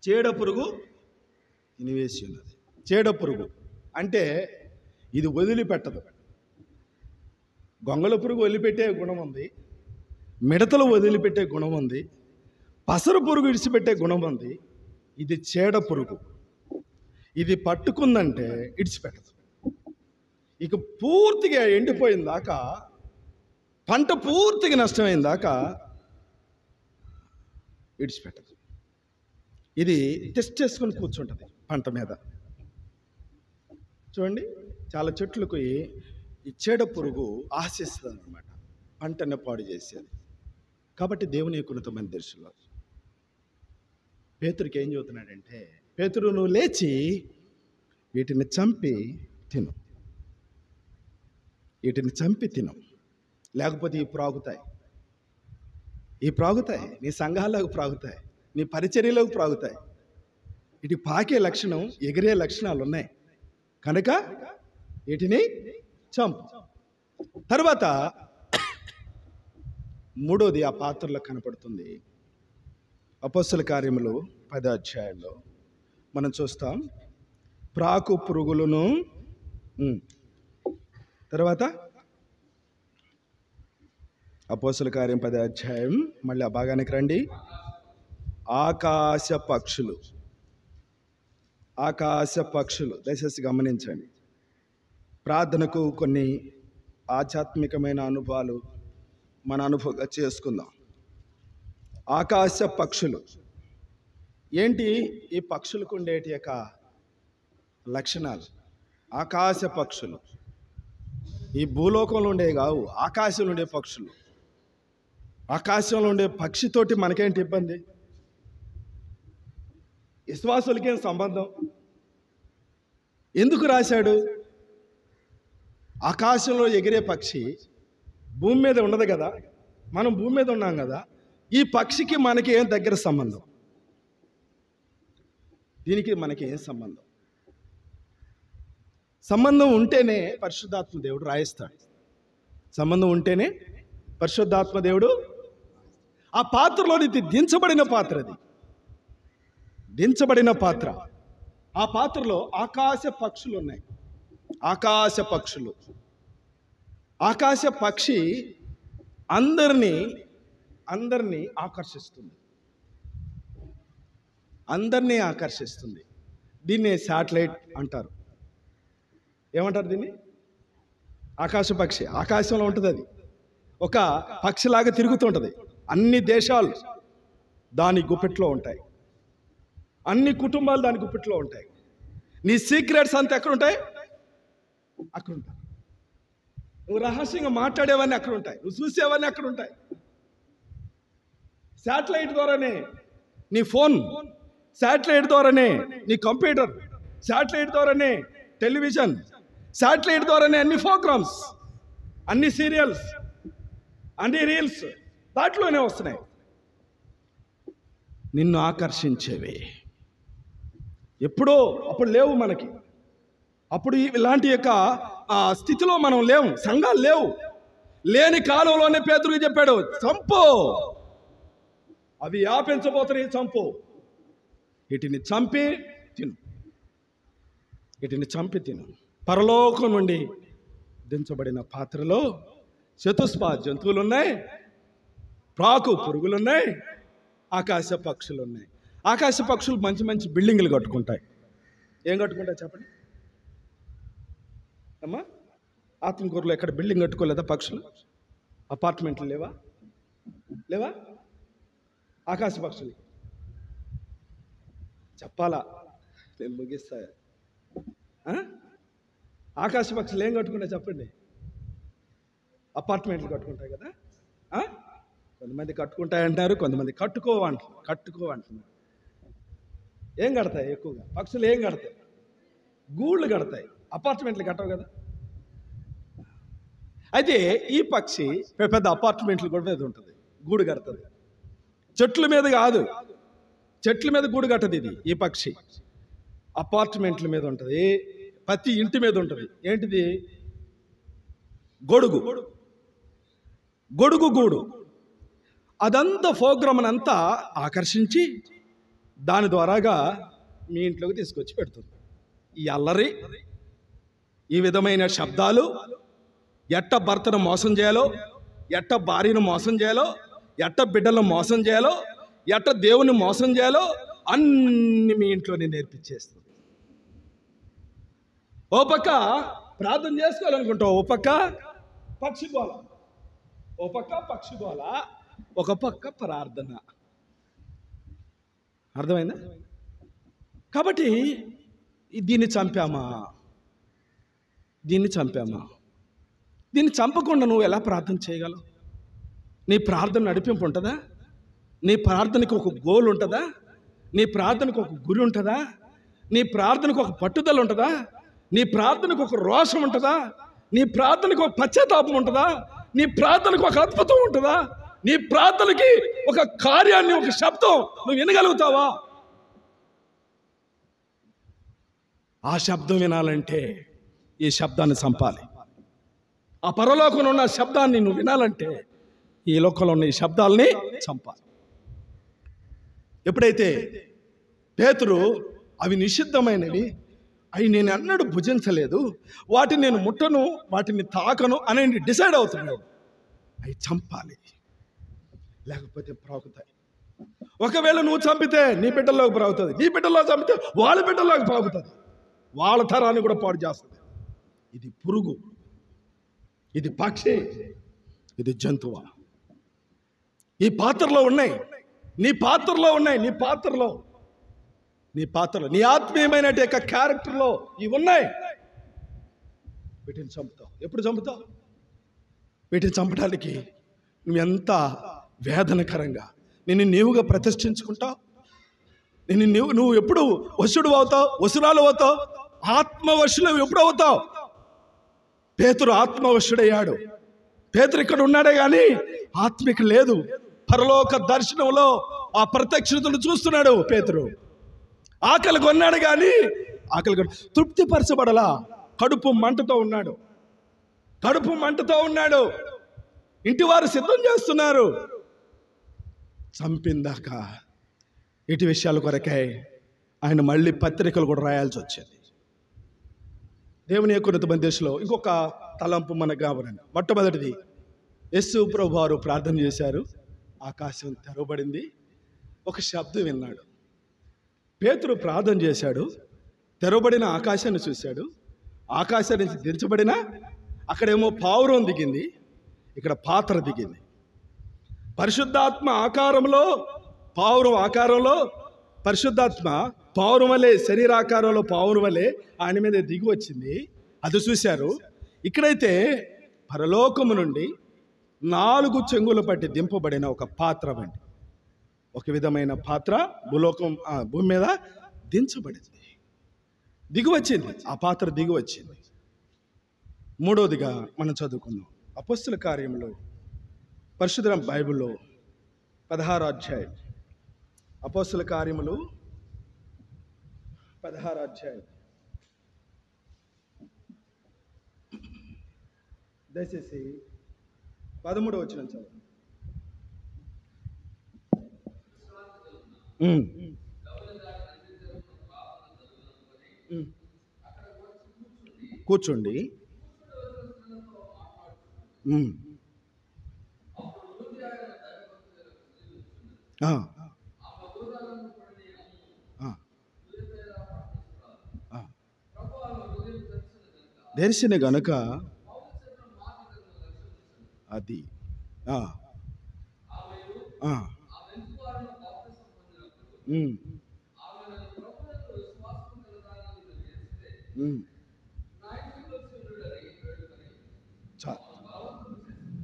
Speaker 1: చీడ పురుగు తినివేసి ఉన్నది. చీడ పురుగు అంటే ఇది వదిలిపెట్టదు. గొంగళ పురుగు వదిలిపెట్టే గుణం ఉంది, మిడతలు వదిలిపెట్టే గుణం ఉంది, పసర పురుగు ఇడిచిపెట్టే గుణం ఉంది. ఇది చీడ పురుగు. ఇది పట్టుకుందంటే ఇడిచిపెట్టదు. ఇక పూర్తిగా ఎండిపోయిన దాకా, పంట పూర్తిగా నష్టమైన దాకా ఇడిచిపెట్టదు. ఇది టెస్ట్ చేసుకొని కూర్చుంటుంది పంట మీద. చూడండి, చాలా చెట్లకు ఈ చీడ పురుగు ఆశిస్తుంది అన్నమాట, పంటను పాడు చేసేది. కాబట్టి దేవుని యొక్క ఉన్నతమైన దృష్టిలో పేతురుకి ఏం చెబుతున్నాడంటే, పేతురు నువ్వు లేచి వీటిని చంపి తిను, వీటిని చంపి తిను, లేకపోతే ఈ ప్రాగుతాయి, నీ సంఘాలకు ప్రాగుతాయి, నీ పరిచర్యలోకి ప్రాగుతాయి. ఇటు పాకే లక్షణం, ఎగిరే లక్షణాలు ఉన్నాయి కనుక వీటిని చంపు. తర్వాత 3వది ఆ పాత్రలో కనపడుతుంది. అపోస్తల కార్యములు 10వ అధ్యాయంలో మనం చూస్తాం. ప్రాకు పురుగులను, తర్వాత అపోస్తల కార్యం 10వ అధ్యాయం, మళ్ళీ ఆ భాగానికి రండి. ఆకాశ పక్షులు దయచేసి గమనించండి. ప్రార్థనకు కొన్ని ఆధ్యాత్మికమైన అనుభవాలు మన అనుభవంగా చేసుకుందాం. ఆకాశ పక్షులు ఏంటి? ఈ పక్షులకు ఉండేటి యొక్క లక్షణాలు. ఆకాశ పక్షులు ఈ భూలోకంలో ఉండే కావు, ఆకాశంలో ఉండే పక్షులు. ఆకాశంలో ఉండే పక్షితోటి మనకేంటి ఇబ్బంది? విశ్వాసులకేం సంబంధం? ఎందుకు రాశాడు? ఆకాశంలో ఎగిరే పక్షి భూమి మీద ఉండదు కదా, మనం భూమి మీద ఉన్నాం కదా. ఈ పక్షికి మనకి ఏం దగ్గర సంబంధం? దీనికి మనకి ఏం సంబంధం? సంబంధం ఉంటేనే పరిశుద్ధాత్మ దేవుడు రాయిస్తాడు. సంబంధం ఉంటేనే పరిశుద్ధాత్మ దేవుడు ఆ పాత్రలోని దించబడిన పాత్ర, అది దించబడిన పాత్ర. ఆ పాత్రలో ఆకాశ పక్షులు ఉన్నాయి. ఆకాశ పక్షులు, ఆకాశ పక్షి అందరినీ ఆకర్షిస్తుంది. దీన్ని శాటిలైట్ అంటారు. ఏమంటారు దీన్ని? ఆకాశ పక్షి. ఆకాశంలో ఉంటుంది, అది ఒక పక్షిలాగా తిరుగుతుంటుంది. అన్ని దేశాలు దాని గుప్పెట్లో ఉంటాయి, అన్ని కుటుంబాలు దాని గుప్పెట్లో ఉంటాయి. నీ సీక్రెట్స్ అంతా ఎక్కడ ఉంటాయి? అక్కడ ఉంటాయి. నువ్వు రహస్యంగా మాట్లాడేవన్నీ అక్కడ ఉంటాయి, నువ్వు చూసేవన్నీ అక్కడ ఉంటాయి. శాటిలైట్ ద్వారానే నీ ఫోన్, శాటిలైట్ ద్వారానే నీ కంప్యూటర్, శాటిలైట్ ద్వారానే టెలివిజన్, శాటిలైట్ ద్వారానే అన్ని ప్రోగ్రామ్స్, అన్ని సీరియల్స్, అన్ని రీల్స్ దాంట్లోనే వస్తున్నాయి. నిన్ను ఆకర్షించేవి ఎప్పుడో అప్పుడు లేవు మనకి. అప్పుడు ఇలాంటి యొక్క స్థితిలో మనం లేవు, సంఘాలు లేవు. లేని కాలంలోనే పేతురుకి చెప్పాడు, చంపు, అవి వ్యాపించబోతున్నాయి, చంపు, వీటిని చంపి తిను. పరలోకం నుండి దించబడిన పాత్రలో చతుస్పా జంతువులు ఉన్నాయి, ప్రాకు పురుగులున్నాయి, ఆకాశ పక్షులు ఉన్నాయి. ఆకాశ పక్షులు మంచి మంచి బిల్డింగులు కట్టుకుంటాయి. ఏం కట్టుకుంటాయి చెప్పండి అమ్మా? ఆత్మకూరులో ఎక్కడ బిల్డింగ్ కట్టుకోలేదా పక్షులు? అపార్ట్మెంట్లు లేవా? ఆకాశ పక్షులు చెప్పాలా? నేను ముగిస్తా. ఆకాశ పక్షులు ఏం కట్టుకుంటాయి చెప్పండి? అపార్ట్మెంట్లు కట్టుకుంటాయి కదా. కొంతమంది కట్టుకుంటాయంటారు, కొంతమంది కట్టుకోవంటున్నారు. ఏం కడతాయి? ఎక్కువగా పక్షులు ఏం కడతాయి? గూళ్ళు కడతాయి, అపార్ట్మెంట్లు కట్టవు కదా. అయితే ఈ పక్షి పెద్ద పెద్ద అపార్ట్మెంట్లు కూడా మీద ఉంటుంది, గూడు కడుతుంది. చెట్ల మీద కాదు, చెట్ల మీద గూడు కట్టదు ఇది. ఈ పక్షి అపార్ట్మెంట్ల మీద ఉంటుంది, ప్రతి ఇంటి మీద ఉంటుంది. ఏంటిది? గొడుగు. గొడుగు గూడు. అదంతా ప్రోగ్రామ్ అంతా ఆకర్షించి దాని ద్వారాగా మీ ఇంట్లోకి తీసుకొచ్చి పెడుతుంది. ఈ అల్లరి, ఈ విధమైన శబ్దాలు, ఎట్ట భర్తను మోసం చేయాలో, ఎట్ట భార్యను మోసం చేయాలో, ఎట్ట బిడ్డలను మోసం చేయాలో, ఎట్ట దేవుని మోసం చేయాలో అన్ని మీ ఇంట్లోనే నేర్పించేస్తుంది. ఓ పక్క ప్రార్థన చేసుకోవాలనుకుంటావు, ఓ పక్క పక్షి గోల, ఓ పక్క పక్షి గోల, ఒక పక్క ప్రార్థన. అర్థమైందా? కాబట్టి దీన్ని చంపామా, దీన్ని చంపామా? దీన్ని చంపకుండా నువ్వు ఎలా ప్రార్థన చేయగలవు? నీ ప్రార్థన నడిపింపు ఉంటుందా? నీ ప్రార్థనకు ఒక గోల్ ఉంటుందా? నీ ప్రార్థనకు ఒక గురి ఉంటుందా? నీ ప్రార్థనకు ఒక పట్టుదల ఉంటుందా? నీ ప్రార్థనకు ఒక రోషం ఉంటుందా? నీ ప్రార్థనకు ఒక పశ్చాత్తాపం ఉంటుందా? నీ ప్రార్థనకు ఒక అద్భుతం ఉంటుందా? నీ ప్రార్థనకి ఒక కార్యాన్ని, ఒక శబ్దం నువ్వు వినగలుగుతావా? ఆ శబ్దం వినాలంటే ఈ శబ్దాన్ని చంపాలి. ఆ పరలోకంలో ఉన్న శబ్దాన్ని నువ్వు వినాలంటే ఈ లోకంలో ఉన్న ఈ శబ్దాలని చంపాలి. ఎప్పుడైతే పేతురు అవి నిషిద్ధమైనవి, అవి నేను అన్నడు భుజించలేదు, వాటిని నేను ముట్టను, వాటిని తాకను అని డిసైడ్ అవుతున్నాడు. అవి చంపాలి, లేకపోతే ప్రాకుతాయి. ఒకవేళ నువ్వు చంపితే నీ బిడ్డల్లోకి ప్రాగుతుంది, నీ బిడ్డల్లో చంపితే వాళ్ళ బిడ్డల్లోకి ప్రాగుతుంది, వాళ్ళ తరాన్ని కూడా పాడు చేస్తుంది. ఇది పురుగు, ఇది పక్షి, ఇది జంతువు. ఈ పాత్రలో ఉన్నాయి, నీ పాత్రలో ఉన్నాయి, నీ పాత్రలో నీ ఆత్మీయమైన యొక్క క్యారెక్టర్లో ఇవి ఉన్నాయి. వీటిని చంపుతావు. ఎప్పుడు చంపుతావు? వీటిని చంపడానికి నువ్వు ఎంత వేదనకరంగా నిన్ను నీవుగా ప్రతిష్ఠించుకుంటావు. నువ్వు ఎప్పుడు వశుడు అవుతావు, వశురాలు అవుతావు, ఆత్మవశులు ఎప్పుడు అవుతావు? పేతురు ఆత్మవశుడయ్యాడు. పేతురు ఇక్కడ ఉన్నాడే కానీ ఆత్మిక లేదు. పరలోక దర్శనంలో ఆ ప్రత్యక్షతను చూస్తున్నాడు పేతురు. ఆకలి కొన్నాడు కానీ తృప్తిపరచబడలా. కడుపు మంటతో ఉన్నాడు, కడుపు మంటతో ఉన్నాడు. ఇంటి వారు సిద్ధం చేస్తున్నారు. చంపిందాక ఇటు విషయాల కొరకై ఆయన మళ్ళీ పత్రికలు కూడా రాయాల్సి వచ్చింది. దేవుని యొక్క ఉన్నతమైన దశలో ఇంకొక తలంపు మనకు కావాలండి. మొట్టమొదటిది, యేసు ప్రభు వారు ప్రార్థన చేశారు, ఆకాశం తెరవబడింది, ఒక శబ్దం విన్నాడు. పేతురు ప్రార్థన చేశాడు, తెరవబడిన ఆకాశాన్ని చూశాడు. ఆకాశం నుంచి దించబడిన, అక్కడేమో పావురం దిగింది, ఇక్కడ పాత్ర దిగింది. పరిశుద్ధాత్మ ఆకారంలో, పావురం ఆకారంలో, పరిశుద్ధాత్మ పావురం వలె, శరీరాకారంలో పావురం వలె ఆయన మీద దిగి వచ్చింది. అది చూశారు. ఇక్కడైతే పరలోకము నుండి 4 చెంగులు పట్టి దింపబడిన ఒక పాత్ర వంటి ఒక విధమైన పాత్ర భూమి మీద దించబడింది, దిగివచ్చింది. ఆ పాత్ర దిగి వచ్చింది. మూడవదిగా మనం చదువుకుందాం అపొస్తలుల కార్యములు, పరిశుద్ధ బైబిల్లో 16వ అధ్యాయం. అపొస్తలుల కార్యములు 16వ అధ్యాయం. దయచేసి 13వ వచనం చదువు. కూర్చోండి. దర్శన గనుక అది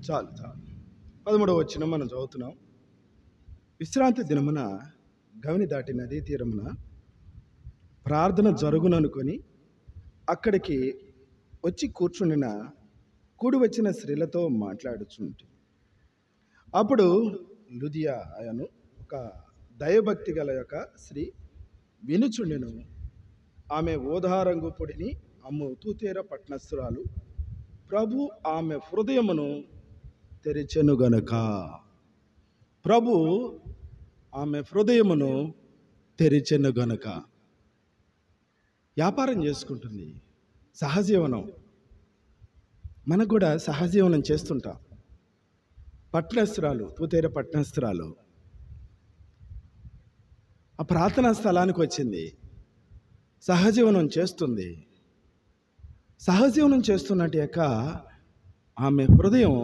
Speaker 1: చాలు 13వ వచనం మనం చదువుతున్నాం. విశ్రాంతి దినమున గవిని దాటి నదీ తీరమున ప్రార్థన జరుగుననుకొని అక్కడికి వచ్చి కూర్చుండిన
Speaker 2: కూడి వచ్చిన స్త్రీలతో మాట్లాడుచుంటే అప్పుడు లుదియా అను ఒక దైవభక్తి గల యొక్క స్త్రీ వినుచుండెను. ఆమె ఓదారంగు పొడిని అమ్ము తూతేర పట్టణస్థురాలు. ప్రభు ఆమె హృదయమును తెరిచెను గనుక, ప్రభు ఆమె హృదయమును తెరిచెను గనుక. వ్యాపారం చేసుకుంటుంది, సహజీవనం. మనకు కూడా సహజీవనం చేస్తుంటాం. పట్టణస్థురాలు, తూతేర పట్టణస్థురాలు ఆ ప్రార్థనా స్థలానికి వచ్చింది, సహజీవనం చేస్తుంది. సహజీవనం చేస్తున్నట్టు యొక్క ఆమె హృదయం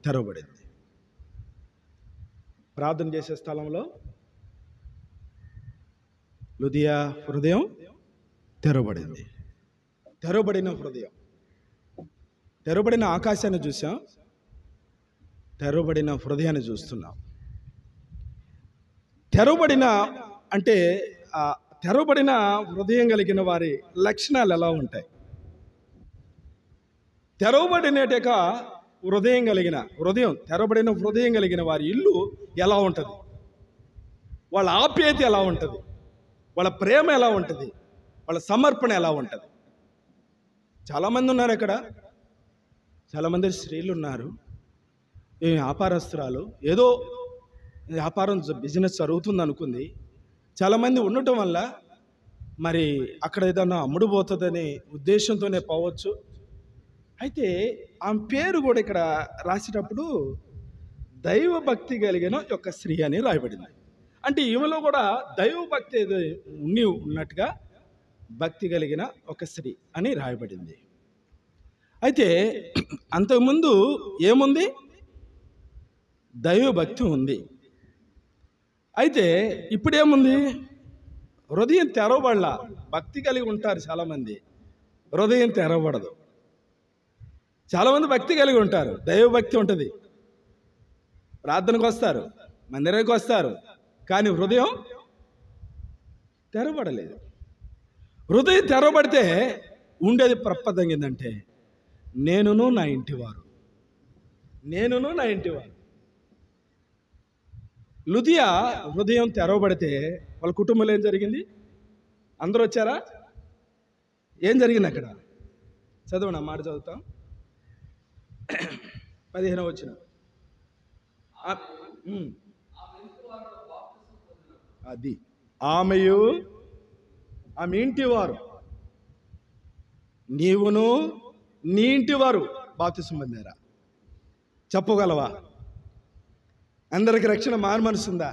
Speaker 2: తెరవబడింది. ప్రార్థన చేసే స్థలంలో లుదియా హృదయం తెరవబడింది. తెరవబడిన హృదయం, తెరవబడిన ఆకాశాన్ని చూసాం, తెరవబడిన హృదయాన్ని చూస్తున్నాం. తెరవబడిన అంటే తెరవబడిన హృదయం కలిగిన వారి లక్షణాలు ఎలా ఉంటాయి? తెరవబడినట్టుగా తెరవబడిన హృదయం కలిగిన వారి ఇల్లు ఎలా ఉంటుంది? వాళ్ళ ఆప్యాయత ఎలా ఉంటుంది? వాళ్ళ ప్రేమ ఎలా ఉంటుంది? వాళ్ళ సమర్పణ ఎలా ఉంటుంది? చాలామంది ఉన్నారు ఇక్కడ, చాలామంది స్త్రీలు ఉన్నారు, ఈ వ్యాపారస్తురాలు, ఏదో వ్యాపారం బిజినెస్ జరుగుతుంది అనుకుంది. చాలామంది ఉండటం వల్ల మరి అక్కడ ఏదన్నా అమ్ముడుపోతుందనే ఉద్దేశంతోనే పోవచ్చు. అయితే ఆమె పేరు కూడా ఇక్కడ రాసేటప్పుడు దైవభక్తి కలిగిన యొక్క స్త్రీ అని రాయబడింది. అంటే ఈమెలో కూడా దైవభక్తి ఉన్నట్టుగా భక్తి కలిగిన ఒక స్త్రీ అని రాయబడింది. అయితే అంతకుముందు ఏముంది? దైవభక్తి ఉంది. అయితే ఇప్పుడేముంది? హృదయం తెరవబడలా. భక్తి కలిగి ఉంటారు చాలామంది, హృదయం తెరవబడదు. చాలామంది భక్తి కలిగి ఉంటారు, దైవభక్తి ఉంటుంది, ప్రార్థనకు వస్తారు, మందిరానికి వస్తారు, కానీ హృదయం తెరవబడలేదు. హృదయం తెరవబడితే ఉండేది ప్రపదం ఏంటంటే నేనును నా ఇంటివారు. లుదియా హృదయం తెరవబడితే వాళ్ళ కుటుంబంలో ఏం జరిగింది? అందరూ వచ్చారా? ఏం జరిగింది అక్కడ? చదవండి, ఆ మాట చదువుతాం. 15వ వచనం. అది ఆమెయు ఆమె ఇంటివారు, నీవును నీ ఇంటివారు బాప్తిసం పొందారా? చెప్పగలవా? అందరికి రక్షణ మారుమనసుందా?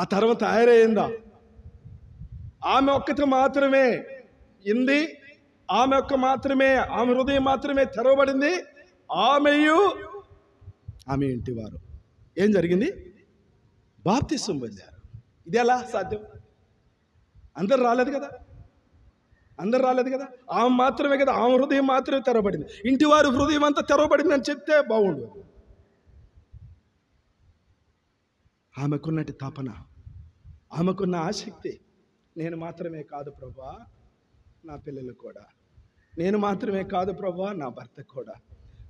Speaker 2: ఆ తర్వాత తయారయ్యిందా? ఆమె ఒక్కటి మాత్రమే ఇంది, ఆమె హృదయం మాత్రమే తెరవబడింది. ఆమెయు ఆమె ఇంటివారు ఏం జరిగింది? బాప్తిసం పొందారు. ఇది ఎలా సాధ్యం? అందరు రాలేదు కదా, ఆమె మాత్రమే కదా, ఆమె హృదయం మాత్రమే తెరవబడింది. ఇంటివారు హృదయం అంతా తెరవబడింది అని చెప్తే బాగుండు. ఆమెకున్నటి తపన, ఆమెకున్న ఆసక్తి, నేను మాత్రమే కాదు ప్రభువా, నా పిల్లలు కూడా, నేను మాత్రమే కాదు ప్రభువా, నా భర్త కూడా,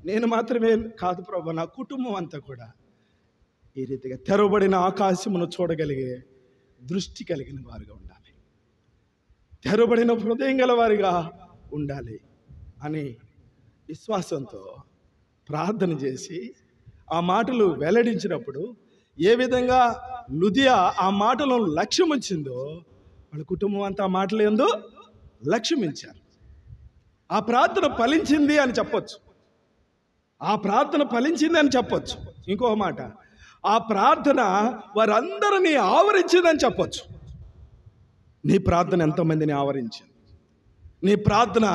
Speaker 2: నేను మాత్రమే కాదు ప్రభువా, నా కుటుంబం అంతా కూడా ఈ రీతిగా తెరవబడిన ఆకాశమును చూడగలిగే దృష్టి కలిగిన వారుగా ఉండాలి, తెరవబడిన హృదయం గల వారిగా ఉండాలి అని విశ్వాసంతో ప్రార్థన చేసి ఆ మాటలు వెల్లడించినప్పుడు ఏ విధంగా లుదియా ఆ మాటలను లక్ష్యం ఉంచిందో వాళ్ళ కుటుంబం అంతా ఆ మాటలు ఏందో లక్ష్యం ఉంచారు. ఆ ప్రార్థన ఫలించింది అని చెప్పొచ్చు. ఇంకొక మాట, ఆ ప్రార్థన వారందరినీ ఆవరించిందని చెప్పొచ్చు. నీ ప్రార్థన ఎంతమందిని ఆవరించింది? నీ ప్రార్థన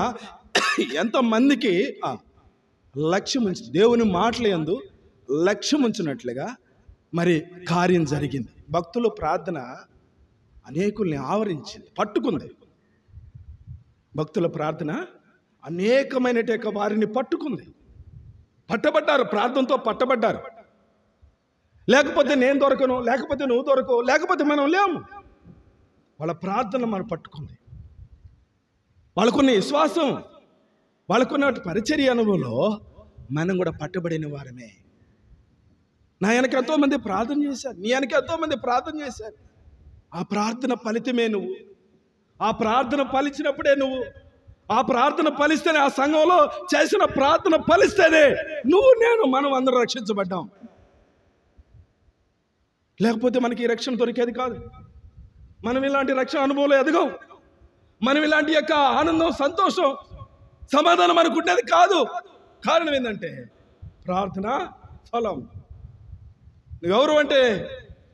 Speaker 2: ఎంతమందికి లక్ష్యం ఉంచి, దేవుని మాటలు యందు లక్ష్యం ఉంచినట్లుగా మరి కార్యం జరిగింది. భక్తుల ప్రార్థన అనేకుల్ని ఆవరించింది, పట్టుకుంది. భక్తుల ప్రార్థన అనేకమైన వారిని పట్టబడ్డారు, ప్రార్థనతో పట్టబడ్డారు. లేకపోతే నేను దొరకను, లేకపోతే నువ్వు దొరకవు, లేకపోతే మనం లేము. వాళ్ళ ప్రార్థన మనం పట్టుకుంది. వాళ్ళకున్న విశ్వాసం, వాళ్ళకున్న పరిచర్య అనుభవంలో మనం కూడా పట్టబడిన వారమే. నా వెనక ఎంతో మంది ప్రార్థన చేశారు, నీ వెనక ఎంతో మంది ప్రార్థన చేశారు. ఆ ప్రార్థన ఫలితమే నువ్వు. ఆ ప్రార్థన ఫలించినప్పుడే నువ్వు. ఆ ప్రార్థన ఫలిస్తేనే, ఆ సంఘంలో చేసిన ప్రార్థన ఫలిస్తేనే నువ్వు, నేను, మనం అందరం రక్షించబడ్డాం. లేకపోతే మనకి ఈ రక్షణ దొరికేది కాదు. మనం ఇలాంటి రక్షణ అనుభవంలో ఎదగం. మనం ఇలాంటి యొక్క ఆనందం, సంతోషం, సమాధానం మనకు ఉండేది కాదు. కారణం ఏంటంటే ప్రార్థన ఫలం. ఎవరు అంటే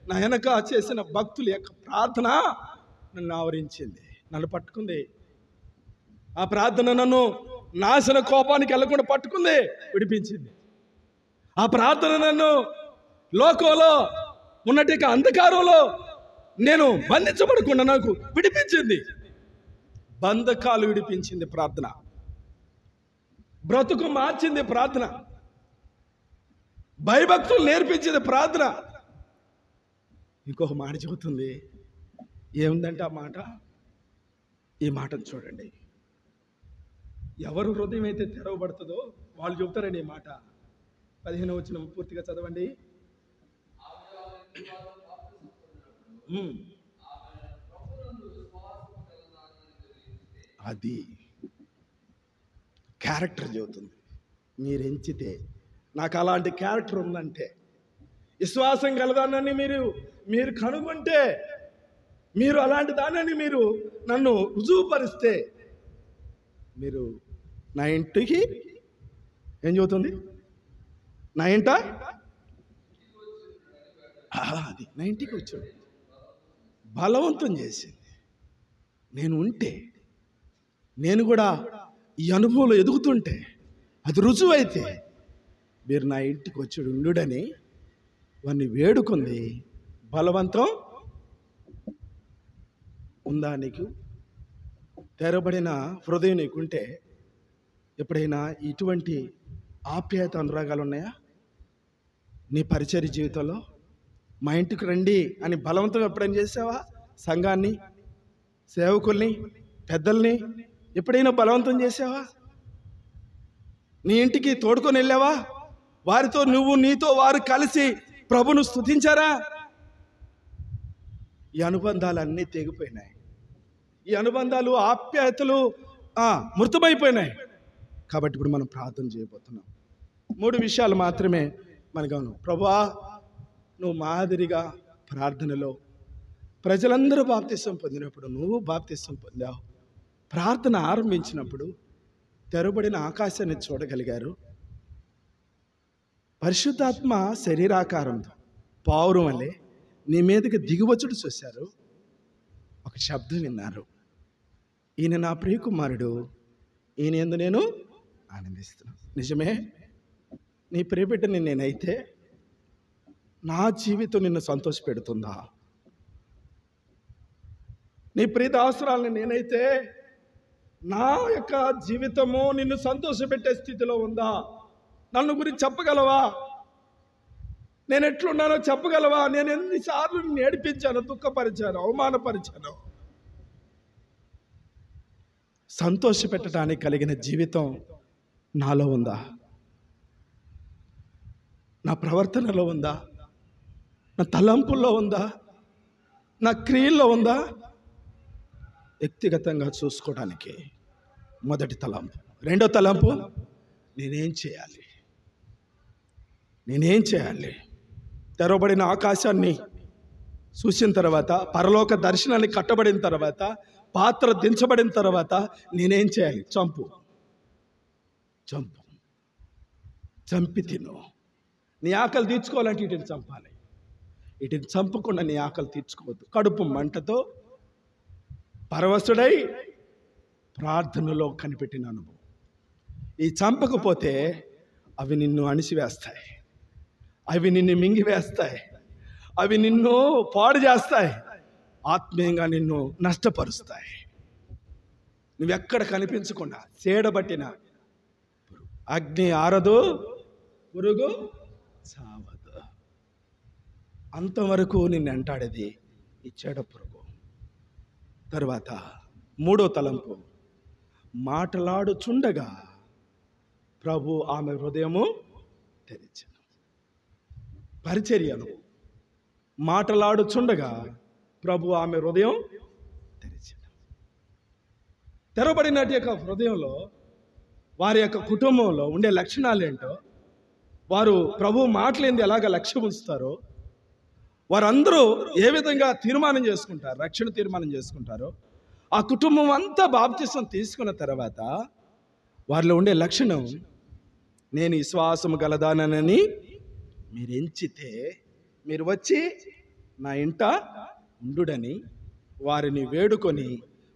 Speaker 2: నా వెనక చేసిన భక్తుల యొక్క ప్రార్థన నన్ను ఆవరించింది, నన్ను పట్టుకుంది. ఆ ప్రార్థన నన్ను నాశన కోపానికి వెళ్లకుండా పట్టుకుంది, విడిపించింది. ఆ ప్రార్థన నన్ను లోకంలో ఉన్నట్టు అంధకారంలో నేను బంధించబడకుండా నాకు విడిపించింది. బంధకాలు విడిపించింది ప్రార్థన. బ్రతుకు మార్చింది ప్రార్థన. భయభక్తులు నేర్పించింది ప్రార్థన. ఇంకొక మాట చెబుతుంది. ఏముందంటే ఆ మాట, ఈ మాటను చూడండి. ఎవరు హృదయం అయితే తెరవబడుతుందో వాళ్ళు చెబుతారండి ఈ మాట. 15వ వచనం పూర్తిగా చదవండి. అది క్యారెక్టర్ చెబుతుంది. మీరు ఎంచితే, నాకు అలాంటి క్యారెక్టర్ ఉందంటే, విశ్వాసం కలదానని మీరు కనుగొంటే, మీరు అలాంటి దానని మీరు నన్ను రుజువుపరిస్తే, మీరు నా ఇంటికి ఏం చెబుతుంది, నా ఇంట అది నా ఇంటికి వచ్చాడు, బలవంతం చేసింది. నేను ఉంటే, నేను కూడా ఈ అనుభవంలో ఎదుగుతుంటే, అది రుజువైతే మీరు నా ఇంటికి వచ్చాడు ఉండుడని వాడిని వేడుకుంది. బలవంతం ఉందా నీకు? తెరబడిన హృదయం నీకుంటే ఎప్పుడైనా ఇటువంటి ఆప్యాయత అనురాగాలు ఉన్నాయా నీ పరిచర్య జీవితంలో? మా ఇంటికి రండి అని బలవంతం ఎప్పుడైనా చేసావా? సంఘాన్ని, సేవకుల్ని, పెద్దల్ని ఎప్పుడైనా బలవంతం చేసావా? నీ ఇంటికి తోడుకొని వెళ్ళావా? వారితో నువ్వు, నీతో వారు కలిసి ప్రభును స్తుతించారా? ఈ అనుబంధాలన్నీ తెగిపోయినాయి. ఈ అనుబంధాలు, ఆప్యాయతలు మృతమైపోయినాయి. కాబట్టి ఇప్పుడు మనం ప్రార్థన చేయబోతున్నాం. 3 విషయాలు మాత్రమే మనకు గమనం. ప్రభువా, నువ్వు మాదిరిగా ప్రార్థనలో ప్రజలందరూ బాప్తిసం పొందినప్పుడు నువ్వు బాప్తిసం పొందావు. ప్రార్థన ఆరంభించినప్పుడు తెరబడిన ఆకాశాన్ని చూడగలిగారు. పరిశుద్ధాత్మ శరీరాకారంతో పావురం వల్లే నీ మీదకి దిగువచ్చుడు చూశారు. ఒక శబ్దం విన్నారు, ఈయన నా ప్రియకుమారుడు, ఈయన యందు నేను ఆనందిస్తున్నాను. నిజమే, నీ ప్రియబిడ్డని నేనైతే నా జీవితం నిన్ను సంతోషపెడుతుందా? నీ ప్రియదాసురాలని నేనైతే నా యొక్క జీవితము నిన్ను సంతోషపెట్టే స్థితిలో ఉందా? నన్ను గురించి చెప్పగలవా? నేను ఎట్లున్నానో చెప్పగలవా? నేను ఎన్నిసార్లు నిన్ను ఏడిపించాను, దుఃఖపరిచాను, అవమానపరిచాను. సంతోషపెట్టడానికి కలిగిన జీవితం నాలో ఉందా? నా ప్రవర్తనలో ఉందా? నా తలంపుల్లో ఉందా? నా క్రియల్లో ఉందా? వ్యక్తిగతంగా చూసుకోవడానికి మొదటి తలంపు. రెండో తలంపు, నేనేం చేయాలి? తెరవబడిన ఆకాశాన్ని చూసిన తర్వాత, పరలోక దర్శనాన్ని కట్టబడిన తర్వాత, పాత్ర దించబడిన తర్వాత నేనేం చేయాలి? చంపి తిను. నీ ఆకలి తీర్చుకోవాలంటే వీటిని చంపాలి. వీటిని చంపకుండా నీ ఆకలి తీర్చుకోవద్దు. కడుపు మంటతో పరవశుడై ప్రార్థనలో కనిపెట్టిన అనుభవం. ఈ చంపకపోతే అవి నిన్ను అణిసివేస్తాయి, అవి నిన్ను మింగివేస్తాయి, అవి నిన్ను పాడు చేస్తాయి, ఆత్మీయంగా నిన్ను నష్టపరుస్తాయి. నువ్వెక్కడ కనిపించకుండా చేయడబట్టిన అగ్ని ఆరదు, పురుగు చావదు. అంతవరకు నిన్ను వెంటాడేది ఈ చెడ పురుగు. తరువాత 3వ తలంపు, మాటలాడుచుండగా ప్రభు ఆమె హృదయము తెరిచెను. పరిచర్యను మాటలాడుచుండగా ప్రభు ఆమె హృదయం తెరిచెను. తెరవబడినటి యొక్క హృదయంలో వారి యొక్క కుటుంబంలో ఉండే లక్షణాలు ఏంటో, వారు ప్రభు మాటలేంది ఎలాగ లక్ష్యం ఉంచుతారో, వారందరూ ఏ విధంగా తీర్మానం చేసుకుంటారు, రక్షణ తీర్మానం చేసుకుంటారో, ఆ కుటుంబం అంతా బాప్తిసం తీసుకున్న తర్వాత వారిలో ఉండే లక్షణం, నేను విశ్వాసము గలదానని మీరు ఎంచితే మీరు వచ్చి నా ఇంట ఉండుడని వారిని వేడుకొని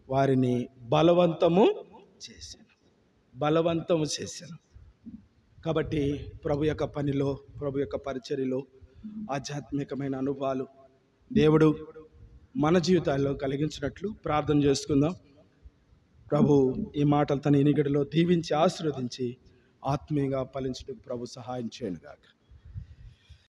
Speaker 2: వారిని బలవంతము చేశాను. కాబట్టి ప్రభు యొక్క పనిలో, ప్రభు యొక్క పరిచర్యలో ఆధ్యాత్మికమైన అనుభవాలు దేవుడు మన జీవితాల్లో కలిగించినట్లు ప్రార్థన చేసుకుందాం. ప్రభు ఈ మాటలు తన ఎనిగడిలో దీవించి ఆశీర్వదించి ఆత్మీయంగా ఫలించడానికి ప్రభు సహాయం చేయనుగాక.